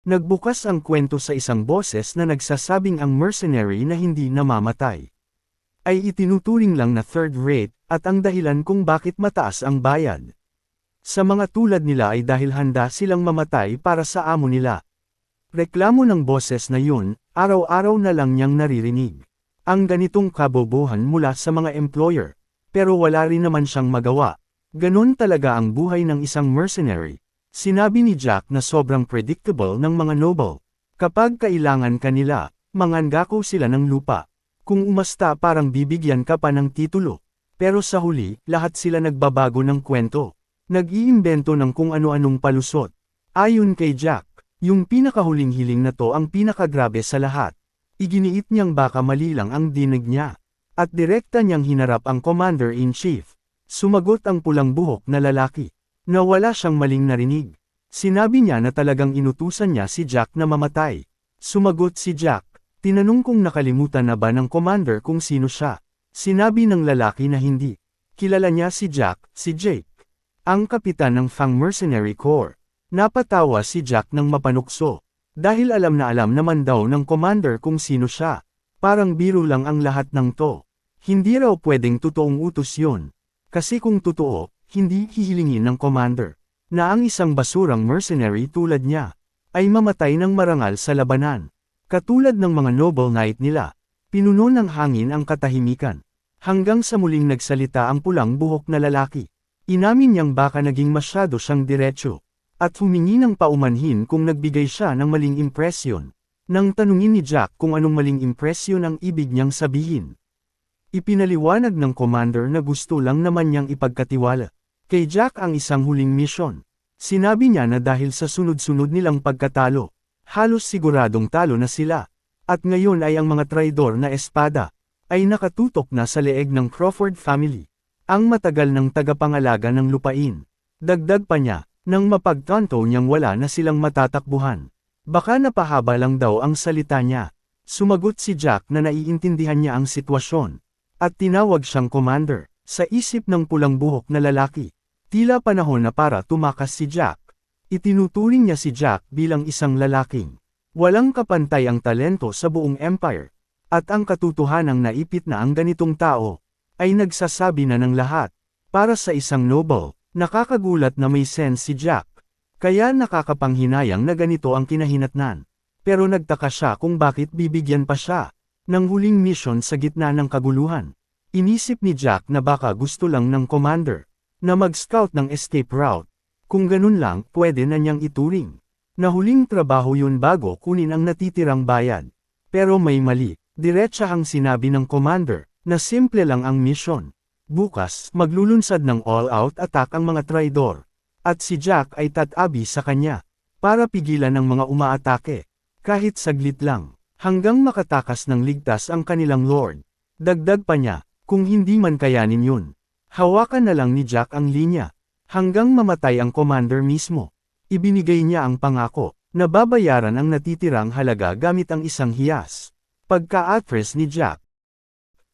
Nagbukas ang kwento sa isang boses na nagsasabing ang mercenary na hindi namamatay ay itinuturing lang na third rate at ang dahilan kung bakit mataas ang bayad sa mga tulad nila ay dahil handa silang mamatay para sa amo nila. Reklamo ng boses na yun, araw-araw na lang niyang naririnig ang ganitong kabobohan mula sa mga employer, pero wala rin naman siyang magawa. Ganon talaga ang buhay ng isang mercenary. Sinabi ni Jack na sobrang predictable ng mga noble. Kapag kailangan kanila, mangangako sila ng lupa. Kung umasta parang bibigyan ka pa ng titulo. Pero sa huli, lahat sila nagbabago ng kwento. Nag-iimbento ng kung ano-anong palusot. Ayon kay Jack, yung pinakahuling hiling na to ang pinakagrabe sa lahat. Iginiit niyang baka mali lang ang dinig niya. At direkta niyang hinarap ang Commander-in-Chief. Sumagot ang pulang buhok na lalaki. Na wala siyang maling narinig. Sinabi niya na talagang inutusan niya si Jack na mamatay. Sumagot si Jack. Tinanong kung nakalimutan na ba ng commander kung sino siya. Sinabi ng lalaki na hindi. Kilala niya si Jack, si Jake. Ang kapitan ng Fang Mercenary Corps. Napatawa si Jack ng mapanukso. Dahil alam naman daw ng commander kung sino siya. Parang biro lang ang lahat ng to. Hindi raw pwedeng totoong utos yun. Kasi kung totoo, hindi hihilingin ng commander na ang isang basurang mercenary tulad niya ay mamatay ng marangal sa labanan. Katulad ng mga noble knight nila, pinuno ng hangin ang katahimikan. Hanggang sa muling nagsalita ang pulang buhok na lalaki. Inamin niyang baka naging masyado siyang diretsyo. At humingi ng paumanhin kung nagbigay siya ng maling impresyon. Nang tanungin ni Jack kung anong maling impresyon ang ibig niyang sabihin. Ipinaliwanag ng commander na gusto lang naman niyang ipagkatiwala kay Jack ang isang huling misyon. Sinabi niya na dahil sa sunod-sunod nilang pagkatalo, halos siguradong talo na sila. At ngayon ay ang mga traidor na espada ay nakatutok na sa leeg ng Crawford family. Ang matagal ng tagapangalaga ng lupain. Dagdag pa niya, nang mapagtanto niyang wala na silang matatakbuhan. Baka napahaba lang daw ang salita niya. Sumagot si Jack na naiintindihan niya ang sitwasyon. At tinawag siyang commander. Sa isip ng pulang buhok na lalaki, tila panahon na para tumakas si Jack. Itinuturing niya si Jack bilang isang lalaking walang kapantay ang talento sa buong empire. At ang katotohanang naipit na ang ganitong tao ay nagsasabi na ng lahat. Para sa isang noble, nakakagulat na may sense si Jack. Kaya nakakapanghinayang na ganito ang kinahinatnan. Pero nagtaka siya kung bakit bibigyan pa siya ng huling mission sa gitna ng kaguluhan. Inisip ni Jack na baka gusto lang ng commander na mag-scout ng escape route. Kung ganun lang, pwede na niyang ituring na huling trabaho yun bago kunin ang natitirang bayad. Pero may mali. Diretsahang sinabi ng commander na simple lang ang mission. Bukas, maglulunsad ng all-out attack ang mga traidor. At si Jack ay tatabi sa kanya para pigilan ang mga umaatake. Kahit saglit lang, hanggang makatakas ng ligtas ang kanilang lord. Dagdag pa niya, kung hindi man kayanin yun, hawakan na lang ni Jack ang linya. Hanggang mamatay ang commander mismo. Ibinigay niya ang pangako na babayaran ang natitirang halaga gamit ang isang hiyas. Pagka-atras ni Jack,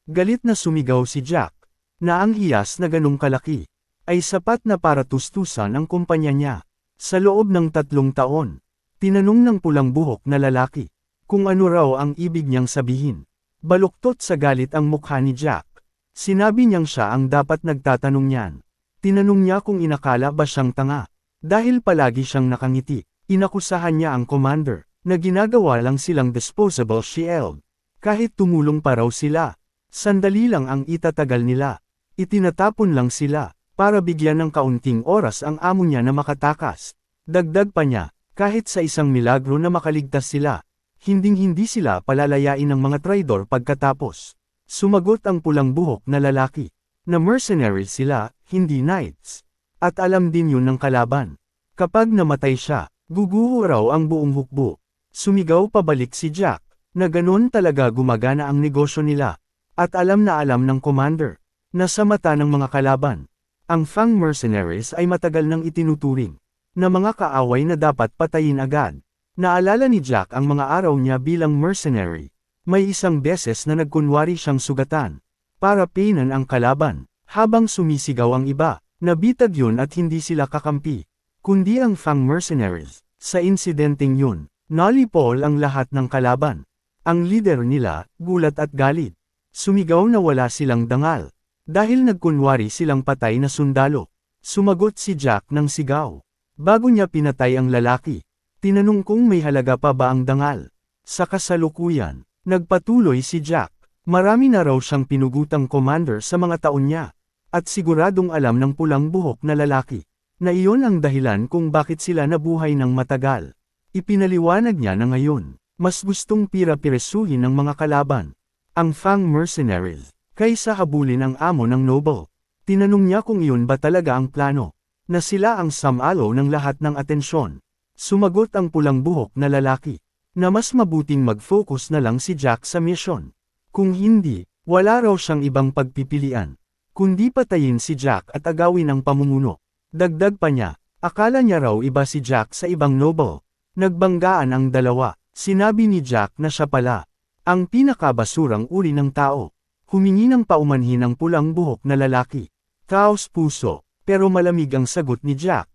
galit na sumigaw si Jack na ang hiyas na ganung kalaki ay sapat na para tustusan ang kumpanya niya. Sa loob ng 3 taon, tinanong ng pulang buhok na lalaki kung ano raw ang ibig niyang sabihin. Baluktot sa galit ang mukha ni Jack. Sinabi niyang siya ang dapat nagtatanong niyan. Tinanong niya kung inakala ba siyang tanga. Dahil palagi siyang nakangiti, inakusahan niya ang commander na ginagawa lang silang disposable shield. Kahit tumulong pa raw sila, sandali lang ang itatagal nila. Itinatapon lang sila para bigyan ng kaunting oras ang amo niya na makatakas. Dagdag pa niya, kahit sa isang milagro na makaligtas sila, hinding-hindi sila palalayain ng mga traidor pagkatapos. Sumagot ang pulang buhok na lalaki na mercenaries sila, hindi knights. At alam din yun ng kalaban. Kapag namatay siya, guguho raw ang buong hukbo. Sumigaw pabalik si Jack, na ganon talaga gumagana ang negosyo nila. At alam na alam ng commander, na sa mata ng mga kalaban, ang Fang mercenaries ay matagal nang itinuturing, na mga kaaway na dapat patayin agad. Naalala ni Jack ang mga araw niya bilang mercenary. May isang beses na nagkunwari siyang sugatan, para pinan ang kalaban, habang sumisigaw ang iba. Nabitag yun at hindi sila kakampi, kundi ang Fang mercenaries. Sa insidenteng yun, Nalipol ang lahat ng kalaban. Ang lider nila, gulat at galit. Sumigaw na wala silang dangal. Dahil nagkunwari silang patay na sundalo. Sumagot si Jack ng sigaw. Bago niya pinatay ang lalaki, tinanong kung may halaga pa ba ang dangal. Sa kasalukuyan, nagpatuloy si Jack. Marami na raw siyang pinugutang commander sa mga taon niya. At siguradong alam ng pulang buhok na lalaki, na iyon ang dahilan kung bakit sila nabuhay ng matagal. Ipinaliwanag niya na ngayon, mas gustong pira-piresuhin ng mga kalaban, ang Fang mercenaries, kaysa habulin ang amo ng noble. Tinanong niya kung iyon ba talaga ang plano, na sila ang samalo ng lahat ng atensyon. Sumagot ang pulang buhok na lalaki, na mas mabuting mag-focus na lang si Jack sa mission. Kung hindi, wala raw siyang ibang pagpipilian, kundi patayin si Jack at agawin ang pamumuno. Dagdag pa niya, akala niya raw iba si Jack sa ibang noble. Nagbanggaan ang dalawa, sinabi ni Jack na siya pala ang pinakabasurang uri ng tao. Humingi ng paumanhin ang pulang buhok na lalaki. Taos puso, pero malamig ang sagot ni Jack.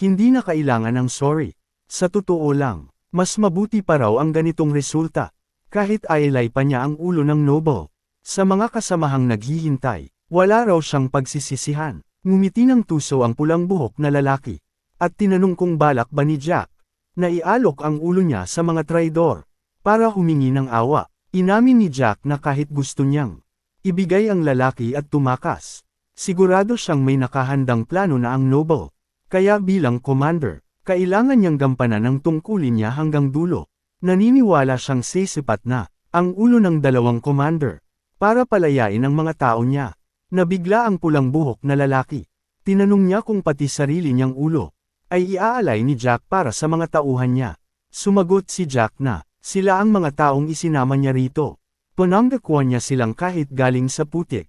Hindi na kailangan ng sorry. Sa totoo lang, mas mabuti pa raw ang ganitong resulta. Kahit ailay pa niya ang ulo ng noble. Sa mga kasamahang naghihintay, wala raw siyang pagsisisihan. Ngumiti ng tuso ang pulang buhok na lalaki. At tinanong kung balak ba ni Jack na ialok ang ulo niya sa mga traidor, para humingi ng awa. Inamin ni Jack na kahit gusto niyang ibigay ang lalaki at tumakas. Sigurado siyang may nakahandang plano na ang noble. Kaya bilang commander, kailangan niyang gampanan ang tungkulin niya hanggang dulo. Naniniwala siyang sisipat na ang ulo ng dalawang commander, para palayain ang mga tao niya. Nabigla ang pulang buhok na lalaki. Tinanong niya kung pati sarili niyang ulo ay iaalay ni Jack para sa mga tauhan niya. Sumagot si Jack na, sila ang mga taong isinama niya rito. Pananggakwan niya silang kahit galing sa putik.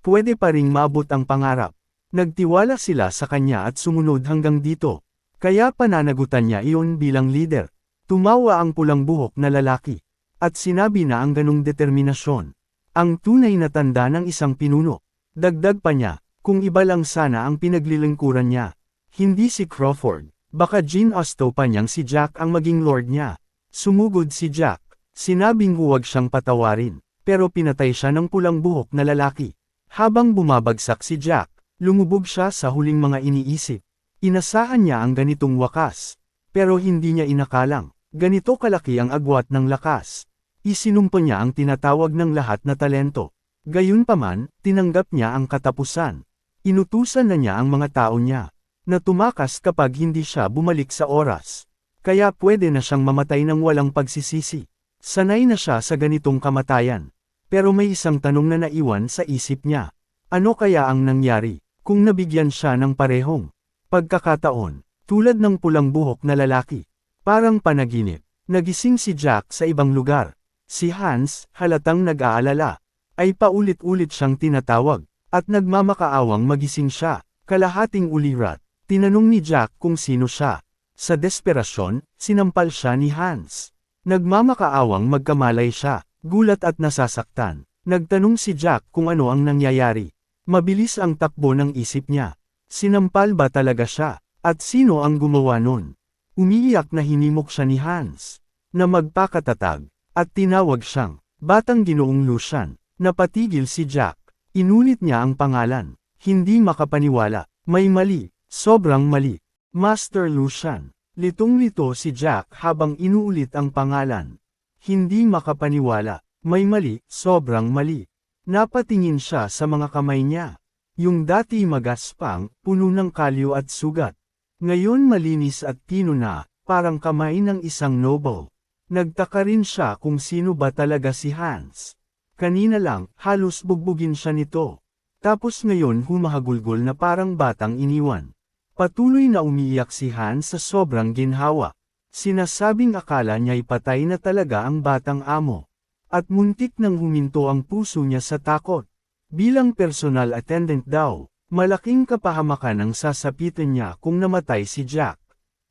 Pwede pa ring maabot ang pangarap. Nagtiwala sila sa kanya at sumunod hanggang dito. Kaya pananagutan niya iyon bilang leader. Tumawa ang pulang buhok na lalaki. At sinabi na ang ganong determinasyon ang tunay na tanda ng isang pinuno. Dagdag pa niya, kung iba lang sana ang pinaglilingkuran niya. Hindi si Crawford, baka ginasto pa niyang si Jack ang maging lord niya. Sumugod si Jack, sinabing huwag siyang patawarin, pero pinatay siya ng pulang buhok na lalaki. Habang bumabagsak si Jack, lumubog siya sa huling mga iniisip. Inasahan niya ang ganitong wakas, pero hindi niya inakalang ganito kalaki ang agwat ng lakas. Isinumpa niya ang tinatawag ng lahat na talento. Gayunpaman, tinanggap niya ang katapusan. Inutusan na niya ang mga tao niya na tumakas kapag hindi siya bumalik sa oras. Kaya pwede na siyang mamatay ng walang pagsisisi. Sanay na siya sa ganitong kamatayan. Pero may isang tanong na naiwan sa isip niya. Ano kaya ang nangyari kung nabigyan siya ng parehong pagkakataon, tulad ng pulang buhok na lalaki? Parang panaginip. Nagising si Jack sa ibang lugar. Si Hans, halatang nag-aalala, ay paulit-ulit siyang tinatawag, at nagmamakaawang magising siya. Kalahating ulirat. Tinanong ni Jack kung sino siya. Sa desperasyon, sinampal siya ni Hans. Nagmamakaawang magkamalay siya, gulat at nasasaktan. Nagtanong si Jack kung ano ang nangyayari. Mabilis ang takbo ng isip niya. Sinampal ba talaga siya? At sino ang gumawa nun? Umiiyak na hinimok siya ni Hans, na magpakatatag, at tinawag siyang Batang Ginoong Lucian. Napatigil si Jack. Inulit niya ang pangalan. Hindi makapaniwala. May mali. Sobrang mali. Master Lucian. Litong-lito si Jack habang inuulit ang pangalan. Hindi makapaniwala. May mali, sobrang mali. Napatingin siya sa mga kamay niya. Yung dati magaspang, puno ng kalyo at sugat. Ngayon malinis at tino na, parang kamay ng isang noble. Nagtaka rin siya kung sino ba talaga si Hans. Kanina lang, halos bugbugin siya nito. Tapos ngayon humahagulgol na parang batang iniwan. Patuloy na umiiyak si Hans sa sobrang ginhawa. Sinasabing akala niya'y patay na talaga ang batang amo. At muntik nang huminto ang puso niya sa takot. Bilang personal attendant daw, malaking kapahamakan ang sasapitin niya kung namatay si Jack.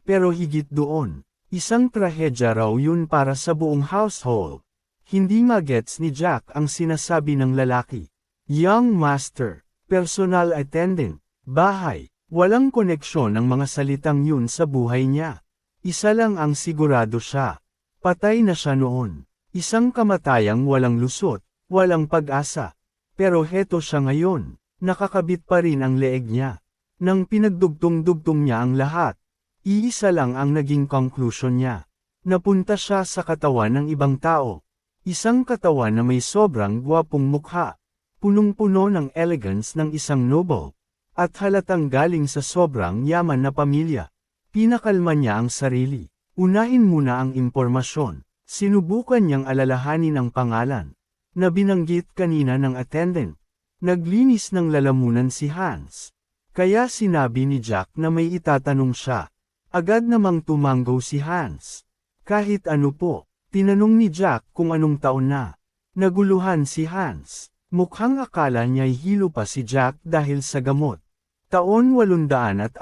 Pero higit doon, isang trahedya raw yun para sa buong household. Hindi magets ni Jack ang sinasabi ng lalaki. Young master, personal attendant, bahay. Walang koneksyon ang mga salitang yun sa buhay niya. Isa lang ang sigurado siya. Patay na siya noon. Isang kamatayang walang lusot, walang pag-asa. Pero heto siya ngayon, nakakabit pa rin ang leeg niya. Nang pinagdugtong-dugtong niya ang lahat, iisa lang ang naging conclusion niya. Napunta siya sa katawan ng ibang tao. Isang katawan na may sobrang gwapong mukha. Punong-puno ng elegance ng isang noble. At halatang galing sa sobrang yaman na pamilya. Pinakalma niya ang sarili. Unahin muna ang impormasyon. Sinubukan niyang alalahanin ang pangalan. Na binanggit kanina ng attendant. Naglinis ng lalamunan si Hans. Kaya sinabi ni Jack na may itatanong siya. Agad namang tumanggo si Hans. Kahit ano po, tinanong ni Jack kung anong taon na. Naguluhan si Hans. Mukhang akala niya'y hilo pa si Jack dahil sa gamot. Taon 846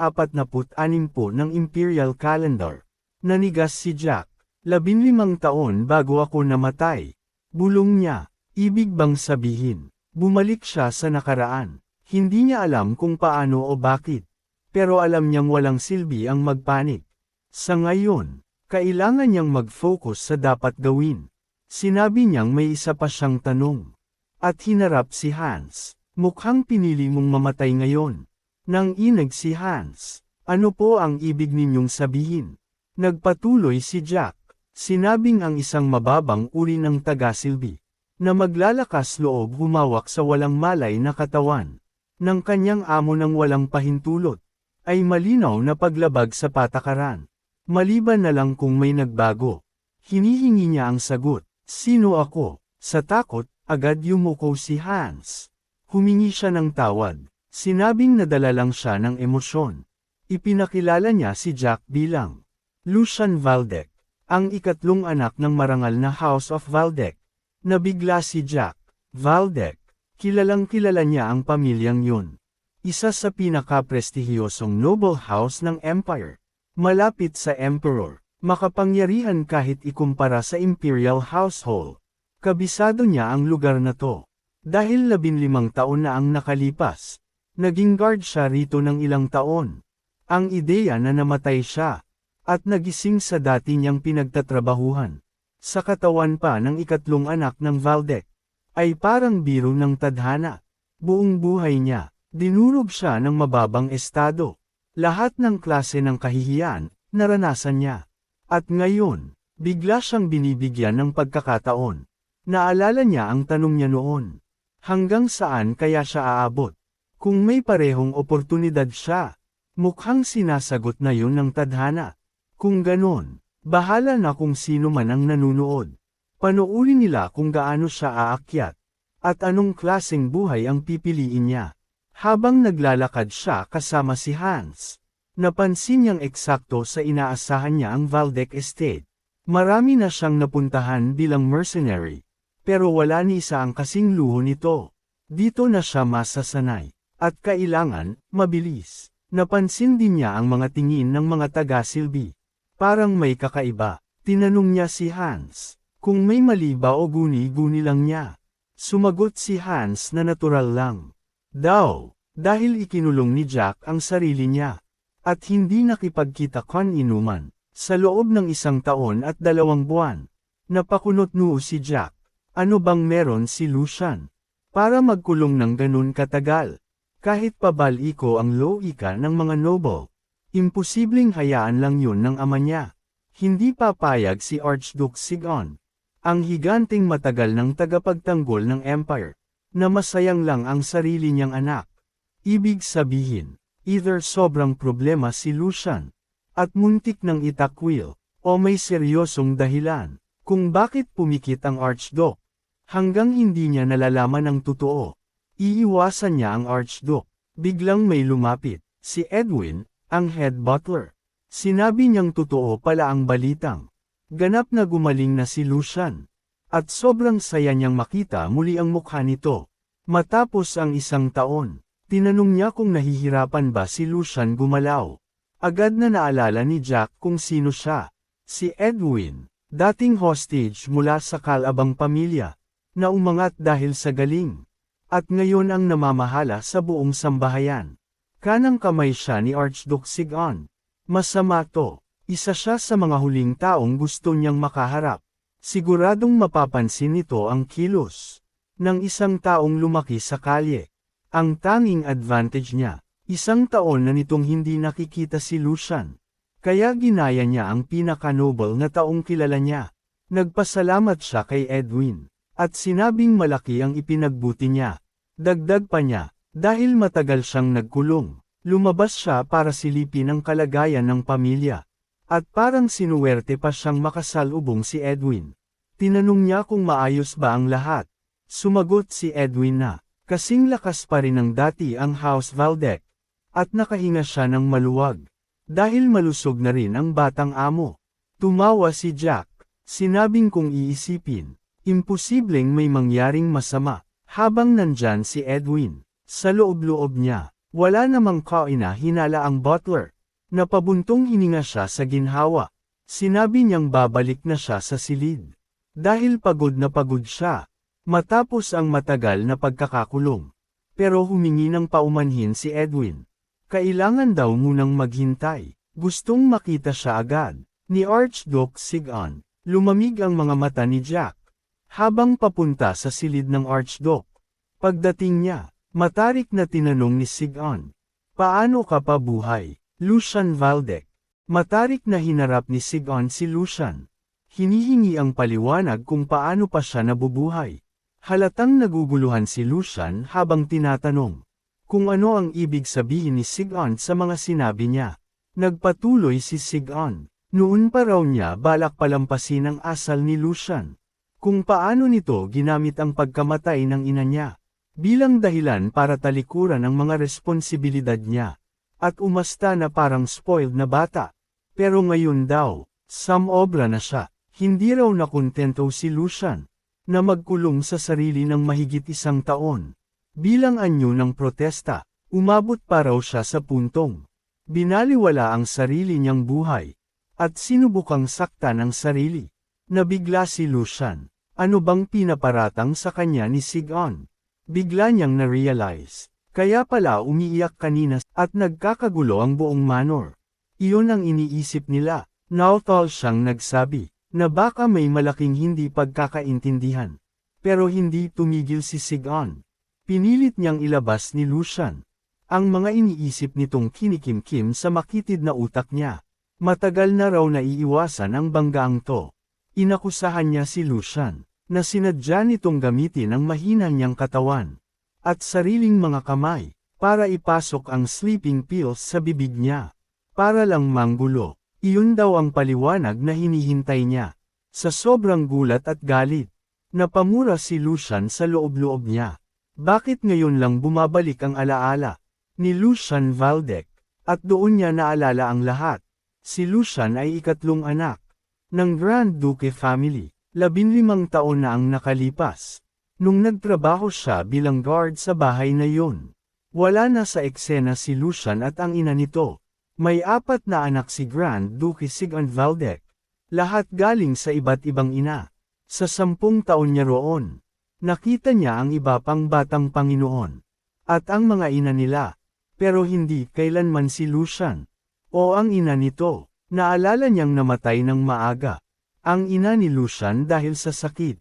po ng Imperial Calendar. Nanigas si Jack. 15 taon bago ako namatay. Bulong niya. Ibig bang sabihin, bumalik siya sa nakaraan. Hindi niya alam kung paano o bakit. Pero alam niyang walang silbi ang magpanik. Sa ngayon, kailangan niyang mag-focus sa dapat gawin. Sinabi niyang may isa pa siyang tanong. At hinarap si Hans. Mukhang pinili mong mamatay ngayon. Nang inag si Hans. Ano po ang ibig ninyong sabihin? Nagpatuloy si Jack. Sinabing ang isang mababang uri ng tagasilbi. Na maglalakas loob humawak sa walang malay na katawan. Ng kanyang amo ng walang pahintulot. Ay malinaw na paglabag sa patakaran. Maliban na lang kung may nagbago. Hinihingi niya ang sagot. Sino ako? Sa takot, agad yumuko si Hans. Humingi siya ng tawad. Sinabing nadala lang siya ng emosyon. Ipinakilala niya si Jack bilang Lucian Valdec, ang ikatlong anak ng marangal na House of Valdec. Nabigla si Jack. Valdec, kilalang kilala niya ang pamilyang yun. Isa sa pinaka-prestihiyosong noble house ng empire. Malapit sa emperor, makapangyarihan kahit ikumpara sa imperial household. Kabisado niya ang lugar na to. Dahil 15 taon na ang nakalipas, naging guard siya rito ng ilang taon. Ang ideya na namatay siya, at nagising sa dati niyang pinagtatrabahuhan, sa katawan pa ng ikatlong anak ng Valdec, ay parang biro ng tadhana. Buong buhay niya, dinurog siya ng mababang estado. Lahat ng klase ng kahihiyan, naranasan niya. At ngayon, bigla siyang binibigyan ng pagkakataon. Naalala niya ang tanong niya noon. Hanggang saan kaya siya aabot? Kung may parehong oportunidad siya, mukhang sinasagot na yun ng tadhana. Kung ganon, bahala na kung sino man ang nanunood. Panoorin nila kung gaano siya aakyat. At anong klaseng buhay ang pipiliin niya. Habang naglalakad siya kasama si Hans, napansin niyang eksakto sa inaasahan niya ang Valdec Estate. Marami na siyang napuntahan bilang mercenary. Pero wala ni isa ang kasing luho nito. Dito na siya masasanay. At kailangan, mabilis. Napansin din niya ang mga tingin ng mga taga-silbi. Parang may kakaiba. Tinanong niya si Hans, kung may mali ba o guni-guni lang niya. Sumagot si Hans na natural lang. Dahil ikinulong ni Jack ang sarili niya. At hindi nakipagkita kan-inuman. Sa loob ng 1 taon at 2 buwan. Napakunot noo si Jack. Ano bang meron si Lucian? Para magkulong ng ganun katagal. Kahit pabaliko ang loika ng mga noble. Imposibleng hayaan lang yun ng ama niya. Hindi papayag si Archduke Sigon. Ang higanting matagal ng tagapagtanggol ng empire. Na masayang lang ang sarili niyang anak. Ibig sabihin, either sobrang problema si Lucian. At muntik ng itakwil. O may seryosong dahilan. Kung bakit pumikit ang Archduke. Hanggang hindi niya nalalaman ang totoo. Iiwasan niya ang Archduke. Biglang may lumapit, si Edwin, ang head butler. Sinabi niyang totoo pala ang balitang. Ganap na gumaling na si Lucian. At sobrang saya niyang makita muli ang mukha nito. Matapos ang 1 taon, tinanong niya kung nahihirapan ba si Lucian gumalaw. Agad na naalala ni Jack kung sino siya. Si Edwin, dating hostage mula sa Calabang pamilya. Na umangat dahil sa galing. At ngayon ang namamahala sa buong sambahayan. Kanang kamay siya ni Archduke Sigon. Masama to. Isa siya sa mga huling taong gusto niyang makaharap. Siguradong mapapansin nito ang kilos ng isang taong lumaki sa kalye. Ang tanging advantage niya, isang taon na nitong hindi nakikita si Lucian. Kaya ginaya niya ang pinaka-noble na taong kilala niya. Nagpasalamat siya kay Edwin, at sinabing malaki ang ipinagbuti niya. Dagdag pa niya, dahil matagal siyang nagkulong, lumabas siya para silipin ang kalagayan ng pamilya. At parang sinuwerte pa siyang makasalubong si Edwin. Tinanong niya kung maayos ba ang lahat. Sumagot si Edwin na, kasing lakas pa rin ng dati ang House Valdec. At nakahinga siya ng maluwag. Dahil malusog na rin ang batang amo. Tumawa si Jack. Sinabing kung iisipin, imposibleng may mangyaring masama. Habang nandyan si Edwin, sa loob-loob niya, wala namang hinala ang butler. Napabuntong hininga siya sa ginhawa. Sinabi niyang babalik na siya sa silid. Dahil pagod na pagod siya. Matapos ang matagal na pagkakakulong. Pero humingi ng paumanhin si Edwin. Kailangan daw munang maghintay. Gustong makita siya agad. Ni Archduke Sigon. Lumamig ang mga mata ni Jack. Habang papunta sa silid ng Archduke. Pagdating niya, matarik na tinanong ni Sigon. Paano ka pa buhay? Lucian Valdec. Matarik na hinarap ni Sigon si Lucian. Hinihingi ang paliwanag kung paano pa siya nabubuhay. Halatang naguguluhan si Lucian habang tinatanong kung ano ang ibig sabihin ni Sigon sa mga sinabi niya. Nagpatuloy si Sigon. Noon pa raw niya balak palampasin ang asal ni Lucian. Kung paano nito ginamit ang pagkamatay ng ina niya bilang dahilan para talikuran ang mga responsibilidad niya. At umasta na parang spoiled na bata. Pero ngayon daw, samobra na siya. Hindi raw nakontento si Lucian na magkulong sa sarili ng mahigit 1 taon. Bilang anyo ng protesta, umabot pa raw siya sa puntong binaliwala ang sarili niyang buhay. At sinubukang saktan ang sarili. Nabigla si Lucian. Ano bang pinaparatang sa kanya ni Sigon? Bigla niyang na-realize. Kaya pala umiiyak kanina at nagkakagulo ang buong manor. Iyon ang iniisip nila. Nautal siyang nagsabi na baka may malaking hindi pagkakaintindihan. Pero hindi tumigil si Sigon. Pinilit niyang ilabas ni Lucian ang mga iniisip nitong kinikimkim sa makitid na utak niya. Matagal na raw naiiwasan ang banggaang to. Inakusahan niya si Lucian na sinadya nitong gamitin ang mahina niyang katawan at sariling mga kamay, para ipasok ang sleeping pills sa bibig niya. Para lang manggulo. Iyon daw ang paliwanag na hinihintay niya. Sa sobrang gulat at galit, napamura si Lucian sa loob-loob niya. Bakit ngayon lang bumabalik ang alaala ni Lucian Valdec? At doon niya naalala ang lahat. Si Lucian ay 3 anak ng Grand Duke family. 15 taon na ang nakalipas. Nung nagtrabaho siya bilang guard sa bahay na yun, wala na sa eksena si Lucian at ang ina nito. May 4 na anak si Grand Duke Sigon Valdec. Lahat galing sa iba't ibang ina. Sa 10 taon niya roon, nakita niya ang iba pang batang Panginoon. At ang mga ina nila. Pero hindi kailanman si Lucian. O ang ina nito. Naalala niyang namatay ng maaga. Ang ina ni Lucian dahil sa sakit.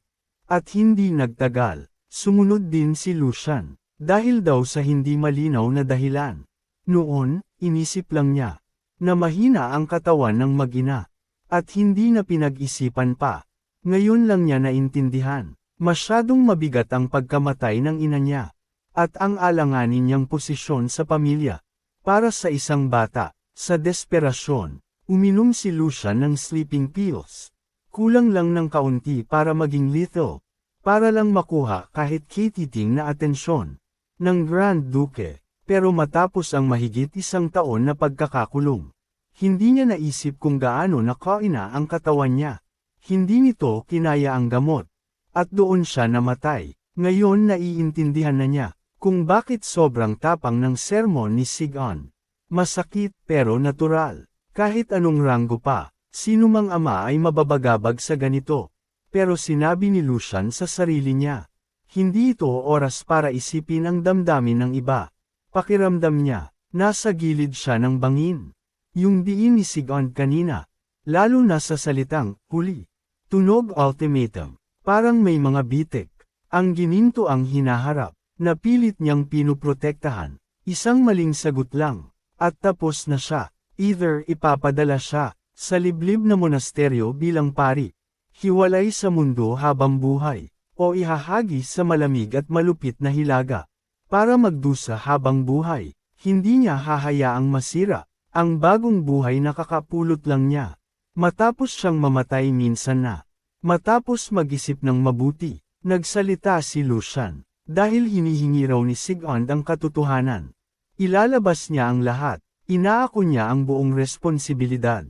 At hindi nagtagal, sumunod din si Lucian, dahil daw sa hindi malinaw na dahilan. Noon, inisip lang niya, na mahina ang katawan ng mag-ina, at hindi na pinag-isipan pa. Ngayon lang niya naintindihan, masyadong mabigat ang pagkamatay ng ina niya, at ang alanganin niyang posisyon sa pamilya. Para sa isang bata, sa desperasyon, uminom si Lucian ng sleeping pills. Kulang lang ng kaunti para maging lethal, para lang makuha kahit kititing na atensyon ng Grand Duke. Pero matapos ang mahigit 1 taon na pagkakakulong, hindi niya naisip kung gaano nakaina ang katawan niya. Hindi nito kinaya ang gamot, at doon siya namatay. Ngayon naiintindihan na niya kung bakit sobrang tapang ng sermon ni Sigon. Masakit pero natural, kahit anong ranggo pa. Sino mang ama ay mababagabag sa ganito. Pero sinabi ni Lucian sa sarili niya, hindi ito oras para isipin ang damdamin ng iba. Pakiramdam niya, nasa gilid siya ng bangin. Yung diin ni Sigon kanina, Lalo na sa salitang, huli. Tunog ultimatum. Parang may mga bitik. Ang gininto ang hinaharap. Napilit niyang pinuprotektahan. Isang maling sagot lang. At tapos na siya. Either ipapadala siya sa liblib na monasteryo bilang pari. Hiwalay sa mundo habang buhay. O ihahagi sa malamig at malupit na hilaga. Para magdusa habang buhay. Hindi niya hahayaang masira. Ang bagong buhay na kakapulot lang niya. Matapos siyang mamatay minsan na. Matapos mag-isip ng mabuti, nagsalita si Lucian. Dahil hinihingi raw ni Sigmund ang katotohanan. Ilalabas niya ang lahat. Inaako niya ang buong responsibilidad.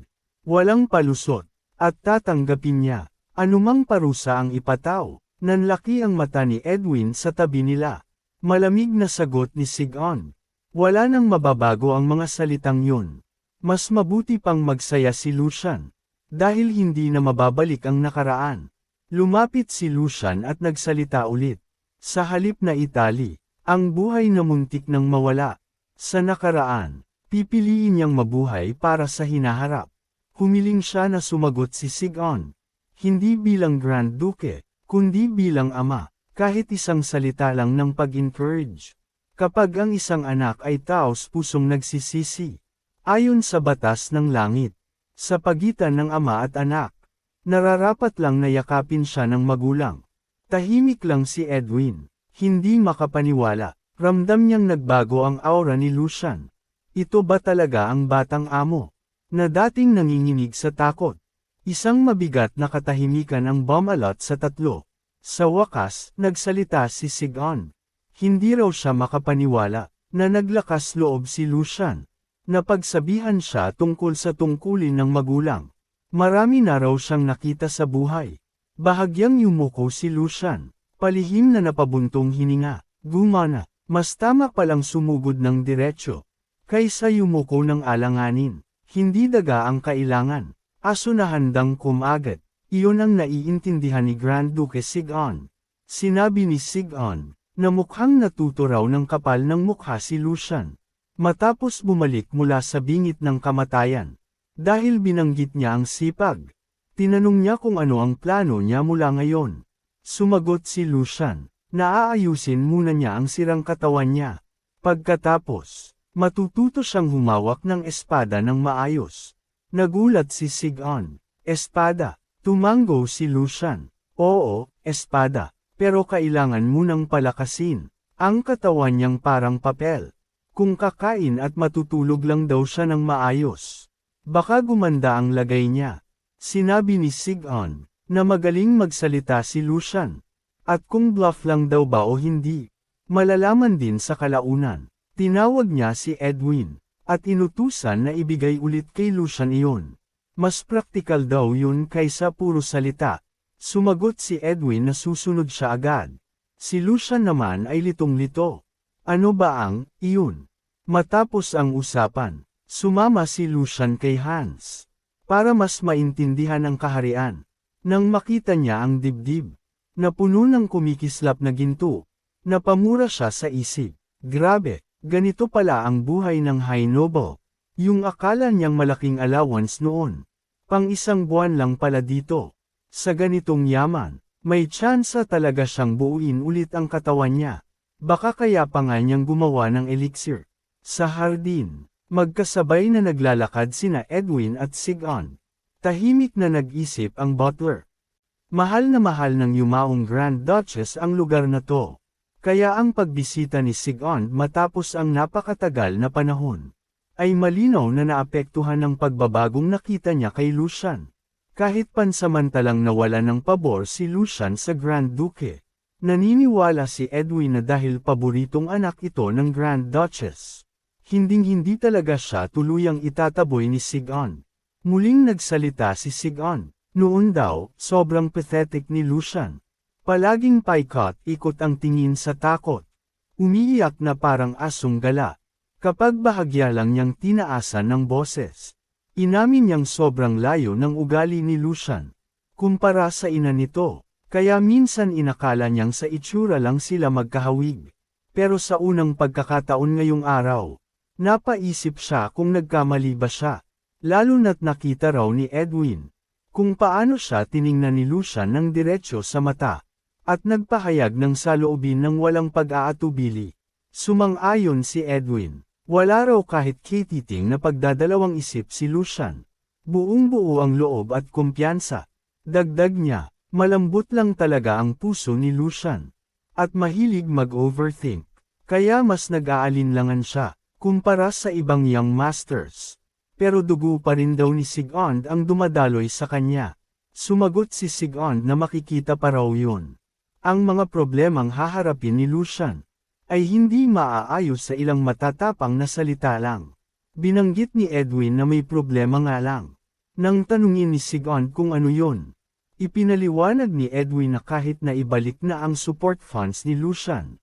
Walang palusot. At tatanggapin niya. Anumang parusa ang ipataw. Nanlaki ang mata ni Edwin sa tabi nila. Malamig na sagot ni Sigmund. Wala nang mababago ang mga salitang yun. Mas mabuti pang magsaya si Lucian. Dahil hindi na mababalik ang nakaraan. Lumapit si Lucian at nagsalita ulit. Sa halip na Itali, ang buhay na muntik nang mawala. Sa nakaraan, pipiliin niyang mabuhay para sa hinaharap. Humiling siya na sumagot si Sigmund. Hindi bilang Grand Duke, kundi bilang ama, kahit isang salita lang ng pag-encourage. Kapag ang isang anak ay taos pusong nagsisisi, ayon sa batas ng langit, sa pagitan ng ama at anak, nararapat lang na yakapin siya ng magulang. Tahimik lang si Edwin, hindi makapaniwala, ramdam niyang nagbago ang aura ni Lucian. Ito ba talaga ang batang amo, na dating nanginginig sa takot? Isang mabigat na katahimikan ang bumalot sa tatlo. Sa wakas, nagsalita si Sigmund. Hindi raw siya makapaniwala, na naglakas loob si Lucian. Napagsabihan siya tungkol sa tungkulin ng magulang. Marami na raw siyang nakita sa buhay. Bahagyang yumuko si Lucian. Palihim na napabuntong hininga. Gumana, mas tama palang sumugod ng diretsyo. Kaysa yumuko ng alanganin. Hindi daga ang kailangan. Aso na handang kumagat. Iyon ang naiintindihan ni Grand Duke Sigmund. Sinabi ni Sigmund, na mukhang natuto raw ng kapal ng mukha si Lucian. Matapos bumalik mula sa bingit ng kamatayan. Dahil binanggit niya ang sipag. Tinanong niya kung ano ang plano niya mula ngayon. Sumagot si Lucian, na aayusin muna niya ang sirang katawan niya. Pagkatapos, matututo siyang humawak ng espada ng maayos. Nagulat si Sigmund. Espada. Tumango si Lucian. Oo, espada. Pero kailangan munang palakasin. Ang katawan niyang parang papel. Kung kakain at matutulog lang daw siya ng maayos, baka gumanda ang lagay niya. Sinabi ni Sigmund, na magaling magsalita si Lucian. At kung bluff lang daw ba o hindi, malalaman din sa kalaunan. Tinawag niya si Edwin, at inutusan na ibigay ulit kay Lucian iyon. Mas praktikal daw yun kaysa puro salita. Sumagot si Edwin na susunod siya agad. Si Lucian naman ay litong-lito. Ano ba ang, iyon? Matapos ang usapan, sumama si Lucian kay Hans. Para mas maintindihan ang kaharian. Nang makita niya ang dibdib, na puno ng kumikislap na ginto, napamura siya sa isip. Grabe, ganito pala ang buhay ng high noble. Yung akala niyang malaking allowance noon. Pang isang buwan lang pala dito. Sa ganitong yaman, may tsansa talaga siyang buuin ulit ang katawan niya. Baka kaya pa nga niyang gumawa ng elixir. Sa hardin, magkasabay na naglalakad sina Edwin at Sigmund. Tahimik na nag-isip ang butler. Mahal ng yumaong Grand Duchess ang lugar na to. Kaya ang pagbisita ni Sigmund matapos ang napakatagal na panahon, ay malinaw na naapektuhan ng pagbabagong nakita niya kay Lucian. Kahit pansamantalang nawala ng pabor si Lucian sa Grand Duke, naniniwala si Edwin na dahil paboritong anak ito ng Grand Duchess. Hinding-hindi talaga siya tuluyang itataboy ni Sigmund. Muling nagsalita si Sigmund. Noon daw, sobrang pathetic ni Lucian. Palaging paikot-ikot ang tingin sa takot. Umiiyak na parang asong gala. Kapag bahagya lang niyang tinaasan ng boses. Inamin niyang sobrang layo ng ugali ni Lucian. Kumpara sa ina nito, kaya minsan inakala niyang sa itsura lang sila magkahawig. Pero sa unang pagkakataon ngayong araw, napaisip siya kung nagkamali ba siya. Lalo na't nakita raw ni Edwin kung paano siya tiningnan ni Lucian ng diretsyo sa mata, at nagpahayag ng saloobin ng walang pag-aatubili. Sumang-ayon si Edwin. Wala raw kahit katiting na pagdadalawang isip si Lucian. Buong-buo ang loob at kumpiyansa. Dagdag niya, malambot lang talaga ang puso ni Lucian. At mahilig mag-overthink. Kaya mas nag-aalinlangan siya, kumpara sa ibang young masters. Pero dugo pa rin daw ni Sigond ang dumadaloy sa kanya. Sumagot si Sigond na makikita pa raw yun. Ang mga problemang haharapin ni Lucian ay hindi maaayos sa ilang matatapang na salita lang. Binanggit ni Edwin na may problema nga lang. Nang tanungin ni Sigond kung ano yun, ipinaliwanag ni Edwin na kahit na ibalik na ang support funds ni Lucian,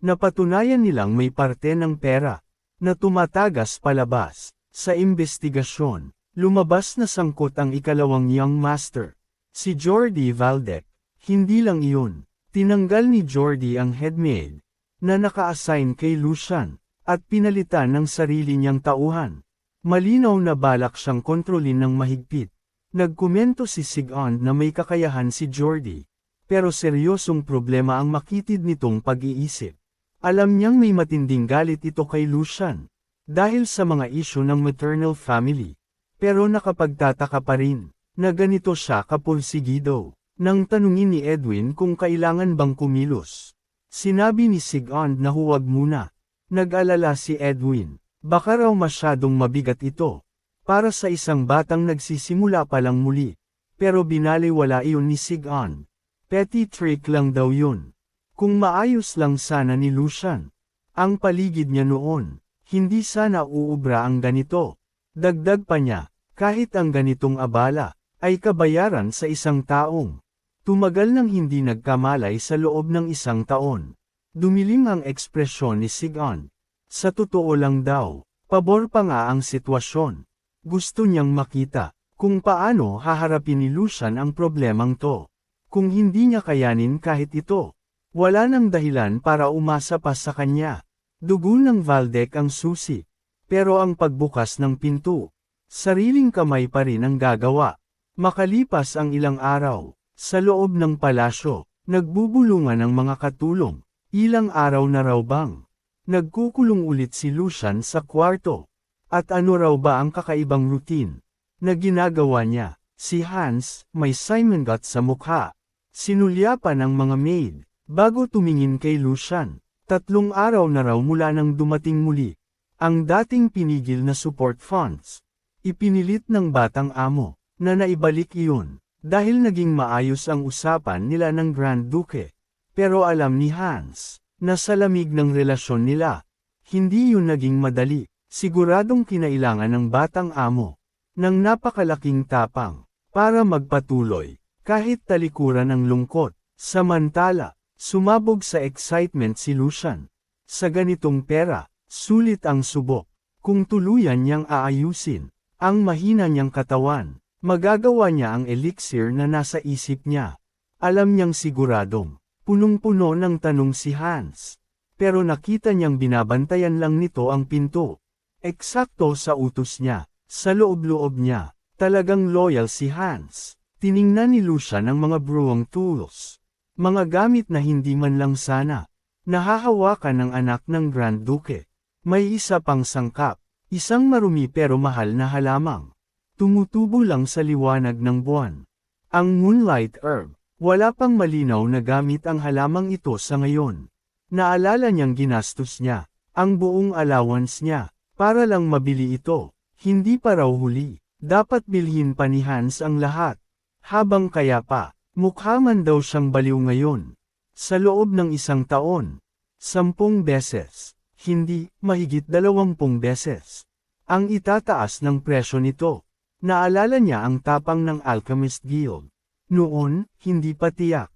napatunayan nilang may parte ng pera na tumatagas palabas. Sa imbestigasyon, lumabas na sangkot ang ikalawang young master, si Jordi Valdec. Hindi lang iyon, tinanggal ni Jordi ang headmaid na naka-assign kay Lucian, at pinalitan ng sarili niyang tauhan. Malinaw na balak siyang kontrolin ng mahigpit. Nagkomento si Sigond na may kakayahan si Jordi, pero seryosong problema ang makitid nitong pag-iisip. Alam niyang may matinding galit ito kay Lucian dahil sa mga isyu ng maternal family, pero nakapagtataka pa rin na ganito siya kapursigido. Nang tanungin ni Edwin kung kailangan bang kumilos, sinabi ni Sigond na huwag muna. Nag-alala si Edwin, baka raw masyadong mabigat ito para sa isang batang nagsisimula pa lang muli, pero binaliwala iyon ni Sigond. Petty trick lang daw yun. Kung maayos lang sana ni Lucian ang paligid niya noon, hindi sana uubra ang ganito. Dagdag pa niya, kahit ang ganitong abala ay kabayaran sa isang taong tumagal nang hindi nagkamalay sa loob ng isang taon. Dumilim ang ekspresyon ni Sigond. Sa totoo lang daw, pabor pa nga ang sitwasyon. Gusto niyang makita kung paano haharapin ni Lucian ang problemang to. Kung hindi niya kayanin kahit ito, wala nang dahilan para umasa pa sa kanya. Dugo ng Valdec ang susi, pero ang pagbukas ng pinto, sariling kamay pa rin ang gagawa. Makalipas ang ilang araw, sa loob ng palasyo, nagbubulungan ang mga katulong. Ilang araw na raw bang nagkukulong ulit si Lucian sa kwarto. At ano raw ba ang kakaibang routine na ginagawa niya? Si Hans, may Simon Got sa mukha. Sinulyapan ng mga maid, bago tumingin kay Lucian. 3 araw na raw mula nang dumating muli ang dating pinigil na support funds. Ipinilit ng batang amo na naibalik iyon dahil naging maayos ang usapan nila ng Grand Duke. Pero alam ni Hans na sa lamig ng relasyon nila, hindi yun naging madali. Siguradong kinailangan ng batang amo ng napakalaking tapang para magpatuloy kahit talikuran ang lungkot. Samantala, sumabog sa excitement si Lucian. Sa ganitong pera, sulit ang subok. Kung tuluyan niyang aayusin ang mahina niyang katawan, magagawa niya ang elixir na nasa isip niya. Alam niyang siguradong punong-puno ng tanong si Hans. Pero nakita niyang binabantayan lang nito ang pinto. Eksakto sa utos niya, sa loob-loob niya, talagang loyal si Hans. Tiningnan ni Lucian ang mga brewing tools. Mga gamit na hindi man lang sana nahahawakan ng anak ng Grand Duke. May isa pang sangkap, isang marumi pero mahal na halamang tumutubo lang sa liwanag ng buwan. Ang moonlight herb, wala pang malinaw na gamit ang halamang ito sa ngayon. Naalala niyang ginastos niya ang buong allowance niya para lang mabili ito. Hindi pa raw huli, dapat bilhin pa ni Hans ang lahat. Habang kaya pa, mukha man daw siyang baliw ngayon. Sa loob ng 1 taon, 10 beses, hindi, mahigit 20 beses, ang itataas ng presyo nito. Naalala niya ang tapang ng Alchemist Guild. Noon, hindi pa tiyak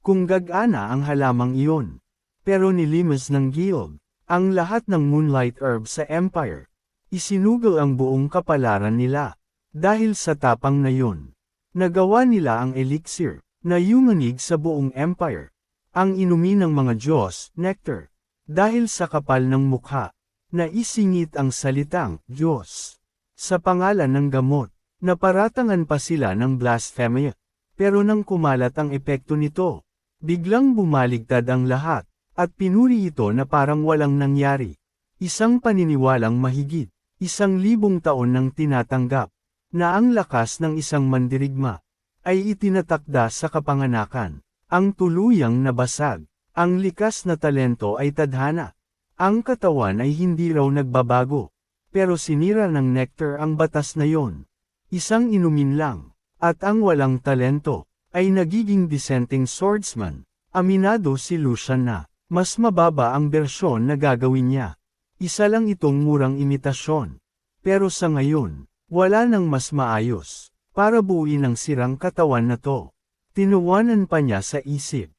kung gagana ang halamang iyon. Pero nilimas ng Guild ang lahat ng moonlight herb sa Empire. Isinugal ang buong kapalaran nila. Dahil sa tapang na yun, nagawa nila ang elixir na yumanig sa buong Empire. Ang inumin ng mga Diyos, nectar. Dahil sa kapal ng mukha, na isingit ang salitang Diyos. Sa pangalan ng gamot, naparatangan pa sila ng blasphemy. Pero nang kumalat ang epekto nito, biglang bumaligtad ang lahat, at pinuri ito na parang walang nangyari. Isang paniniwalang mahigit, 1,000 taon nang tinatanggap, na ang lakas ng isang mandirigma, ay itinatakda sa kapanganakan. Ang tuluyang nabasag, ang likas na talento ay tadhana. Ang katawan ay hindi raw nagbabago, pero sinira ng nectar ang batas na yon. Isang inumin lang, at ang walang talento, ay nagiging dissenting swordsman. Aminado si Lucian na, mas mababa ang bersyon na gagawin niya. Isa lang itong murang imitasyon. Pero sa ngayon, wala nang mas maayos, para buuin ang sirang katawan na to. Tinuwanan pa niya sa isip.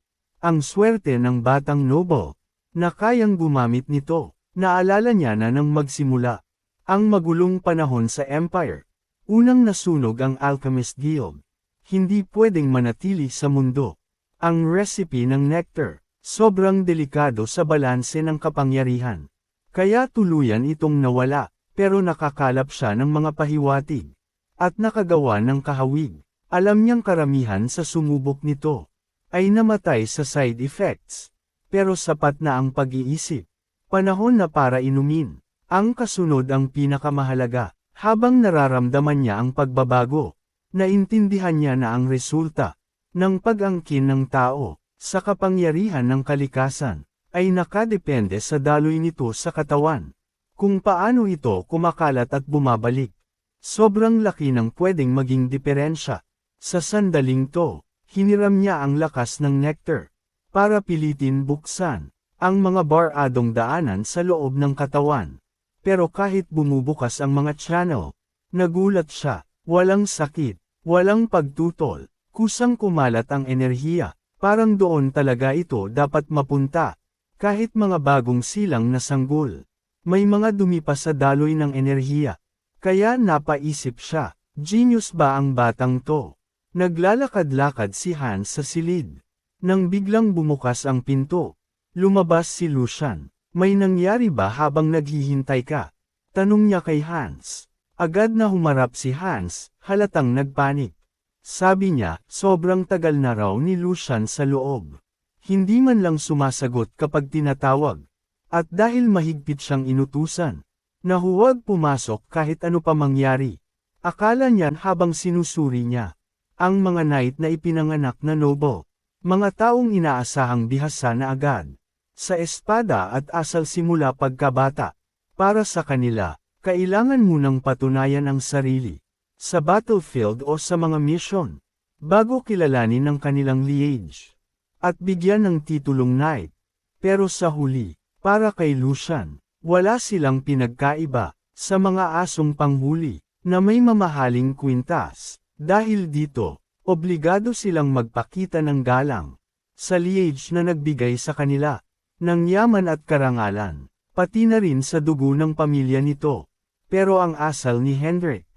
Ang swerte ng batang noble, na kayang gumamit nito. Naalala niya na nang magsimula ang magulong panahon sa Empire. Unang nasunog ang Alchemist Guild. Hindi pwedeng manatili sa mundo. Ang recipe ng nectar, sobrang delikado sa balanse ng kapangyarihan. Kaya tuluyan itong nawala, pero nakakalap siya ng mga pahiwatig. At nakagawa ng kahawig. Alam niyang karamihan sa sumubok nito ay namatay sa side effects. Pero sapat na ang pag-iisip. Panahon na para inumin. Ang kasunod ang pinakamahalaga. Habang nararamdaman niya ang pagbabago, naintindihan niya na ang resulta ng pag-angkin ng tao sa kapangyarihan ng kalikasan ay nakadepende sa daloy nito sa katawan. Kung paano ito kumakalat at bumabalik. Sobrang laki ng pwedeng maging diferensya. Sa sandaling to, hiniram niya ang lakas ng nectar para pilitin buksan ang mga baradong daanan sa loob ng katawan. Pero kahit bumubukas ang mga channel, nagulat siya, walang sakit, walang pagtutol, kusang kumalat ang enerhiya, parang doon talaga ito dapat mapunta. Kahit mga bagong silang na sanggol, may mga dumi pa sa daloy ng enerhiya. Kaya napaisip siya, genius ba ang batang to? Naglalakad-lakad si Hans sa silid. Nang biglang bumukas ang pinto, lumabas si Lucian. May nangyari ba habang naghihintay ka? Tanong niya kay Hans. Agad na humarap si Hans, halatang nagpanik. Sabi niya, sobrang tagal na raw ni Lucian sa loob. Hindi man lang sumasagot kapag tinatawag. At dahil mahigpit siyang inutusan, na huwag pumasok kahit ano pa mangyari. Akala niyan habang sinusuri niya ang mga knight na ipinanganak na noble. Mga taong inaasahang bihasa na agad. Sa espada at asal simula pagkabata. Para sa kanila, kailangan munang patunayan ang sarili. Sa battlefield o sa mga mission. Bago kilalanin ang kanilang liege. At bigyan ng titulong knight. Pero sa huli, para kay Lucian, wala silang pinagkaiba sa mga asong panghuli na may mamahaling kwintas. Dahil dito, obligado silang magpakita ng galang sa liege na nagbigay sa kanila ng yaman at karangalan, pati na rin sa dugo ng pamilya nito. Pero ang asal ni Hendrik,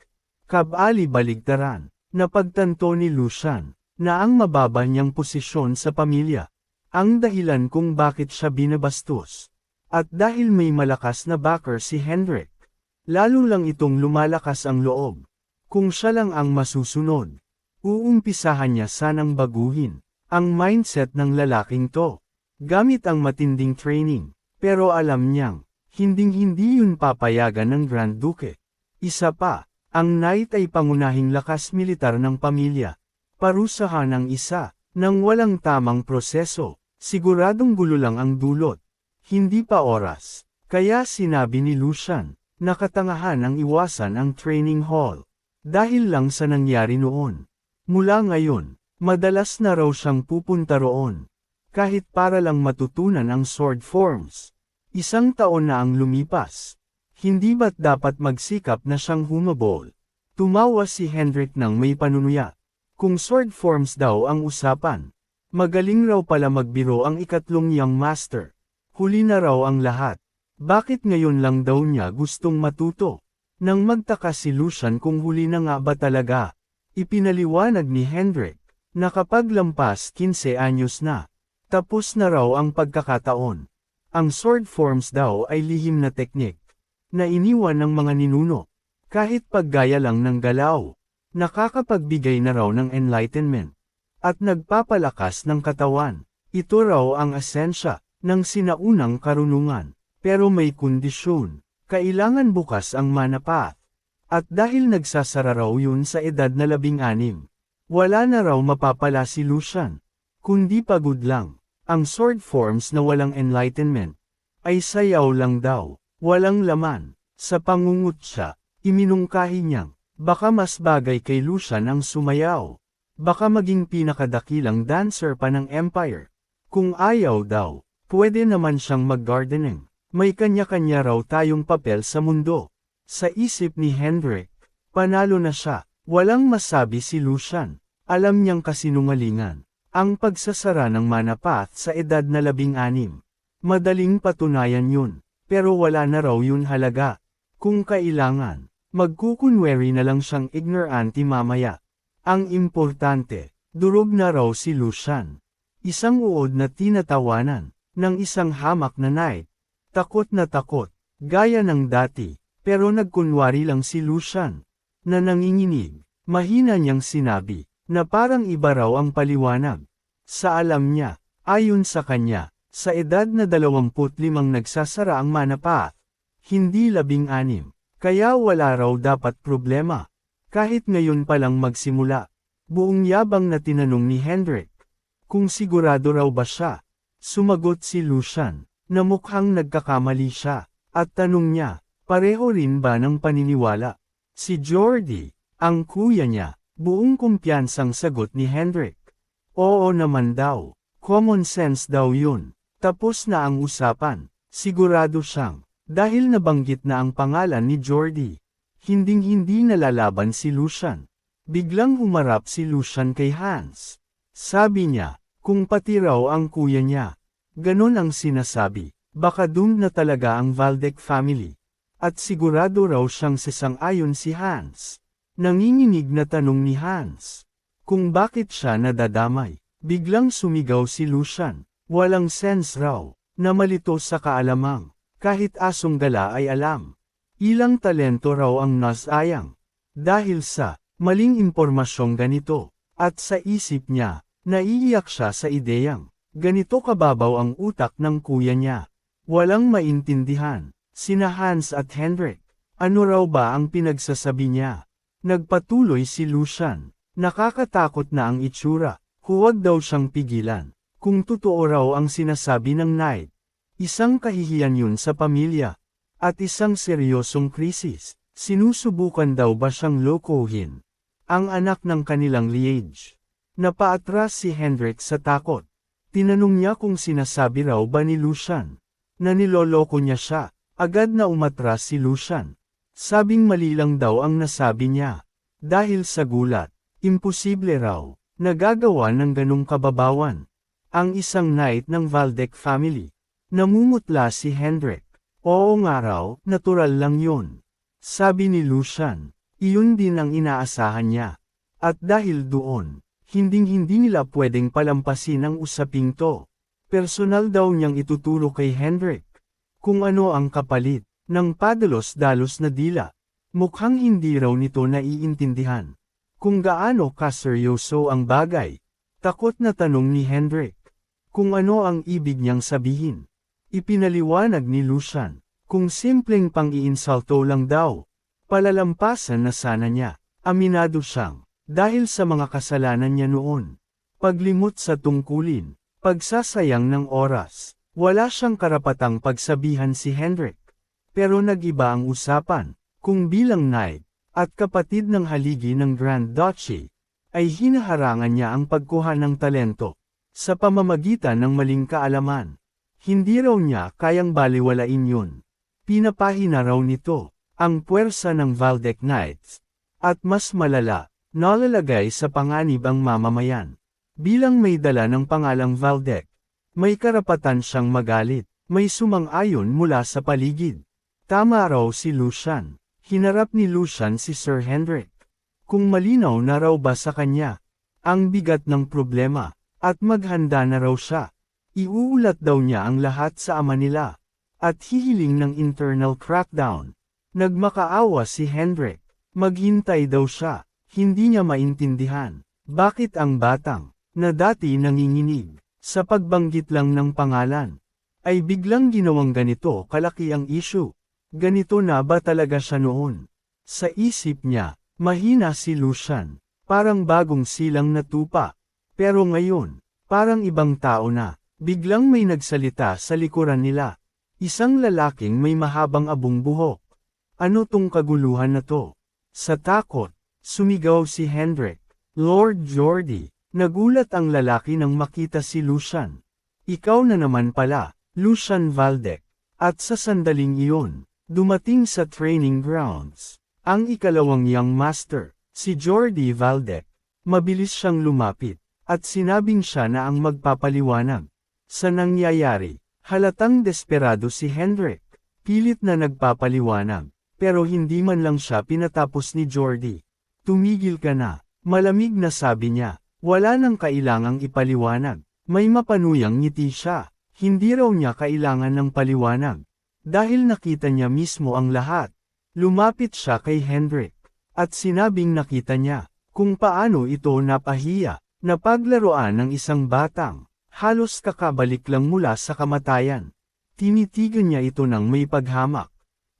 kabali baligtaran, napagtanto ni Lucian, na ang mababa niyang posisyon sa pamilya, ang dahilan kung bakit siya binabastos. At dahil may malakas na backer si Hendrik, lalo lang itong lumalakas ang loob. Kung siya lang ang masusunod, uumpisahan niya sanang baguhin ang mindset ng lalaking to. Gamit ang matinding training, pero alam niyang, hinding-hindi yun papayagan ng Grand Duke. Isa pa, ang knight ay pangunahing lakas militar ng pamilya. Parusahan ang isa, nang walang tamang proseso, siguradong gulo lang ang dulot. Hindi pa oras, kaya sinabi ni Lucian, nakatangahan ang iwasan ang training hall. Dahil lang sa nangyari noon. Mula ngayon, madalas na raw siyang pupunta roon. Kahit para lang matutunan ang sword forms. 1 taon na ang lumipas. Hindi ba't dapat magsikap na siyang humabol? Tumawa si Hendrik nang may panunuya. Kung sword forms daw ang usapan, magaling raw pala magbiro ang ikatlong young master. Huli na raw ang lahat. Bakit ngayon lang daw niya gustong matuto? Nang magtaka si Lucian kung huli na nga ba talaga, ipinaliwanag ni Hendrik, na kapag lampas 15 anyos na, tapos na raw ang pagkakataon. Ang sword forms daw ay lihim na teknik, na iniwan ng mga ninuno. Kahit paggaya lang ng galaw, nakakapagbigay na raw ng enlightenment, at nagpapalakas ng katawan. Ito raw ang esensya ng sinaunang karunungan. Pero may kondisyon, kailangan bukas ang mana path. At dahil nagsasara raw yun sa edad na 16, wala na raw mapapala si Lucian, kundi pagod lang. Ang sword forms na walang enlightenment ay sayaw lang daw, walang laman. Sa pangungut siya, iminungkahi niyang, baka mas bagay kay Lucian ang sumayaw. Baka maging pinakadakilang dancer pa ng Empire. Kung ayaw daw, pwede naman siyang mag-gardening. May kanya-kanya raw tayong papel sa mundo. Sa isip ni Hendrik, panalo na siya. Walang masabi si Lucian. Alam niyang kasinungalingan. Ang pagsasara ng mana path sa edad na 16. Madaling patunayan yun. Pero wala na raw yun halaga. Kung kailangan, magkukunwari na lang siyang ignorante mamaya. Ang importante, durog na raw si Lucian. Isang uod na tinatawanan ng isang hamak na knight. Takot na takot, gaya ng dati, pero nagkunwari lang si Lucian, na nanginginig. Mahina niyang sinabi, na parang iba raw ang paliwanag. Sa alam niya, ayon sa kanya, sa edad na 25 nagsasara ang mana path, hindi 16, kaya wala raw dapat problema. Kahit ngayon pa lang magsimula, buong yabang na tinanong ni Hendrik, kung sigurado raw ba siya. Sumagot si Lucian, na mukhang nagkakamali siya, at tanong niya, pareho rin ba ng paniniwala? Si Jordy, ang kuya niya, buong kumpiyansang sagot ni Hendrik. Oo naman daw, common sense daw yun. Tapos na ang usapan, sigurado siyang, dahil nabanggit na ang pangalan ni Jordy. Hinding-hindi nalalaban si Lucian. Biglang humarap si Lucian kay Hans. Sabi niya, kung pati raw ang kuya niya. Ganon ang sinasabi, baka doomed na talaga ang Valdec family. At sigurado raw siyang sasang-ayon si Hans. Nanginginig na tanong ni Hans, kung bakit siya nadadamay. Biglang sumigaw si Lucian, walang sense raw, na malito sa kaalamang, kahit asong gala ay alam. Ilang talento raw ang nasayang. Dahil sa maling impormasyong ganito, at sa isip niya, naiiyak siya sa ideyang. Ganito kababaw ang utak ng kuya niya. Walang maintindihan. Sina Hans at Hendrik. Ano raw ba ang pinagsasabi niya? Nagpatuloy si Lucian. Nakakatakot na ang itsura. Huwag daw siyang pigilan. Kung totoo raw ang sinasabi ng knight. Isang kahihiyan yun sa pamilya. At isang seryosong krisis. Sinusubukan daw ba siyang lokohin? Ang anak ng kanilang liege. Napaatras si Hendrik sa takot. Tinanong niya kung sinasabi raw ba ni Lucian, na niloloko niya siya. Agad na umatras si Lucian. Sabing mali lang daw ang nasabi niya. Dahil sa gulat, imposible raw, nagagawa ng ganong kababawan. Ang isang knight ng Valdec family. Namumutla si Hendrik. Oo nga raw, natural lang yun. Sabi ni Lucian, iyon din ang inaasahan niya. At dahil doon, hinding-hindi nila pwedeng palampasin ang usaping to. Personal daw niyang ituturo kay Hendrik. Kung ano ang kapalit, ng padalos-dalos na dila. Mukhang hindi raw nito naiintindihan. Kung gaano kaseryoso ang bagay. Takot na tanong ni Hendrik. Kung ano ang ibig niyang sabihin. Ipinaliwanag ni Lucian. Kung simpleng pang-iinsalto lang daw. Palalampasan na sana niya. Aminado siyang. Dahil sa mga kasalanan niya noon. Paglimot sa tungkulin, pagsasayang ng oras, wala siyang karapatang pagsabihan si Hendrik. Pero nag-iba ang usapan, kung bilang knight, at kapatid ng haligi ng Grand Duchy, ay hinaharangan niya ang pagkuha ng talento, sa pamamagitan ng maling kaalaman. Hindi raw niya kayang baliwalain yun. Pinapahina raw nito, ang puwersa ng Valdec Knights, at mas malala, nalalagay sa panganib ang mamamayan. Bilang may dala ng pangalang Valdec, may karapatan siyang magalit, may sumang-ayon mula sa paligid. Tama raw si Lucian. Hinarap ni Lucian si Sir Hendrik. Kung malinaw na raw ba sa kanya, ang bigat ng problema, at maghanda na raw siya. Iuulat daw niya ang lahat sa ama nila, at hihiling ng internal crackdown. Nagmakaawa si Hendrik. Maghintay daw siya. Hindi niya maintindihan. Bakit ang batang, na dati nanginginig, sa pagbanggit lang ng pangalan, ay biglang ginawang ganito kalaki ang issue? Ganito na ba talaga siya noon? Sa isip niya, mahina si Lucian. Parang bagong silang na tupa. Pero ngayon, parang ibang tao na. Biglang may nagsalita sa likuran nila. Isang lalaking may mahabang abong buhok. Ano tong kaguluhan na to? Sa takot, sumigaw si Hendrik. Lord Jordi, nagulat ang lalaki nang makita si Lucian. Ikaw na naman pala, Lucian Valdec. At sa sandaling iyon, dumating sa training grounds. Ang ikalawang young master, si Jordi Valdec. Mabilis siyang lumapit, at sinabing siya na ang magpapaliwanag. Sa nangyayari, halatang desperado si Hendrik. Pilit na nagpapaliwanag. Pero hindi man lang siya pinatapos ni Jordi. Tumigil ka na, malamig na sabi niya. Wala nang kailangang ipaliwanag. May mapanuyang ngiti siya. Hindi raw niya kailangan ng paliwanag. Dahil nakita niya mismo ang lahat. Lumapit siya kay Hendrik. At sinabing nakita niya, kung paano ito napahiya, na paglaruan ng isang batang, halos kakabalik lang mula sa kamatayan. Tinitigan niya ito ng may paghamak.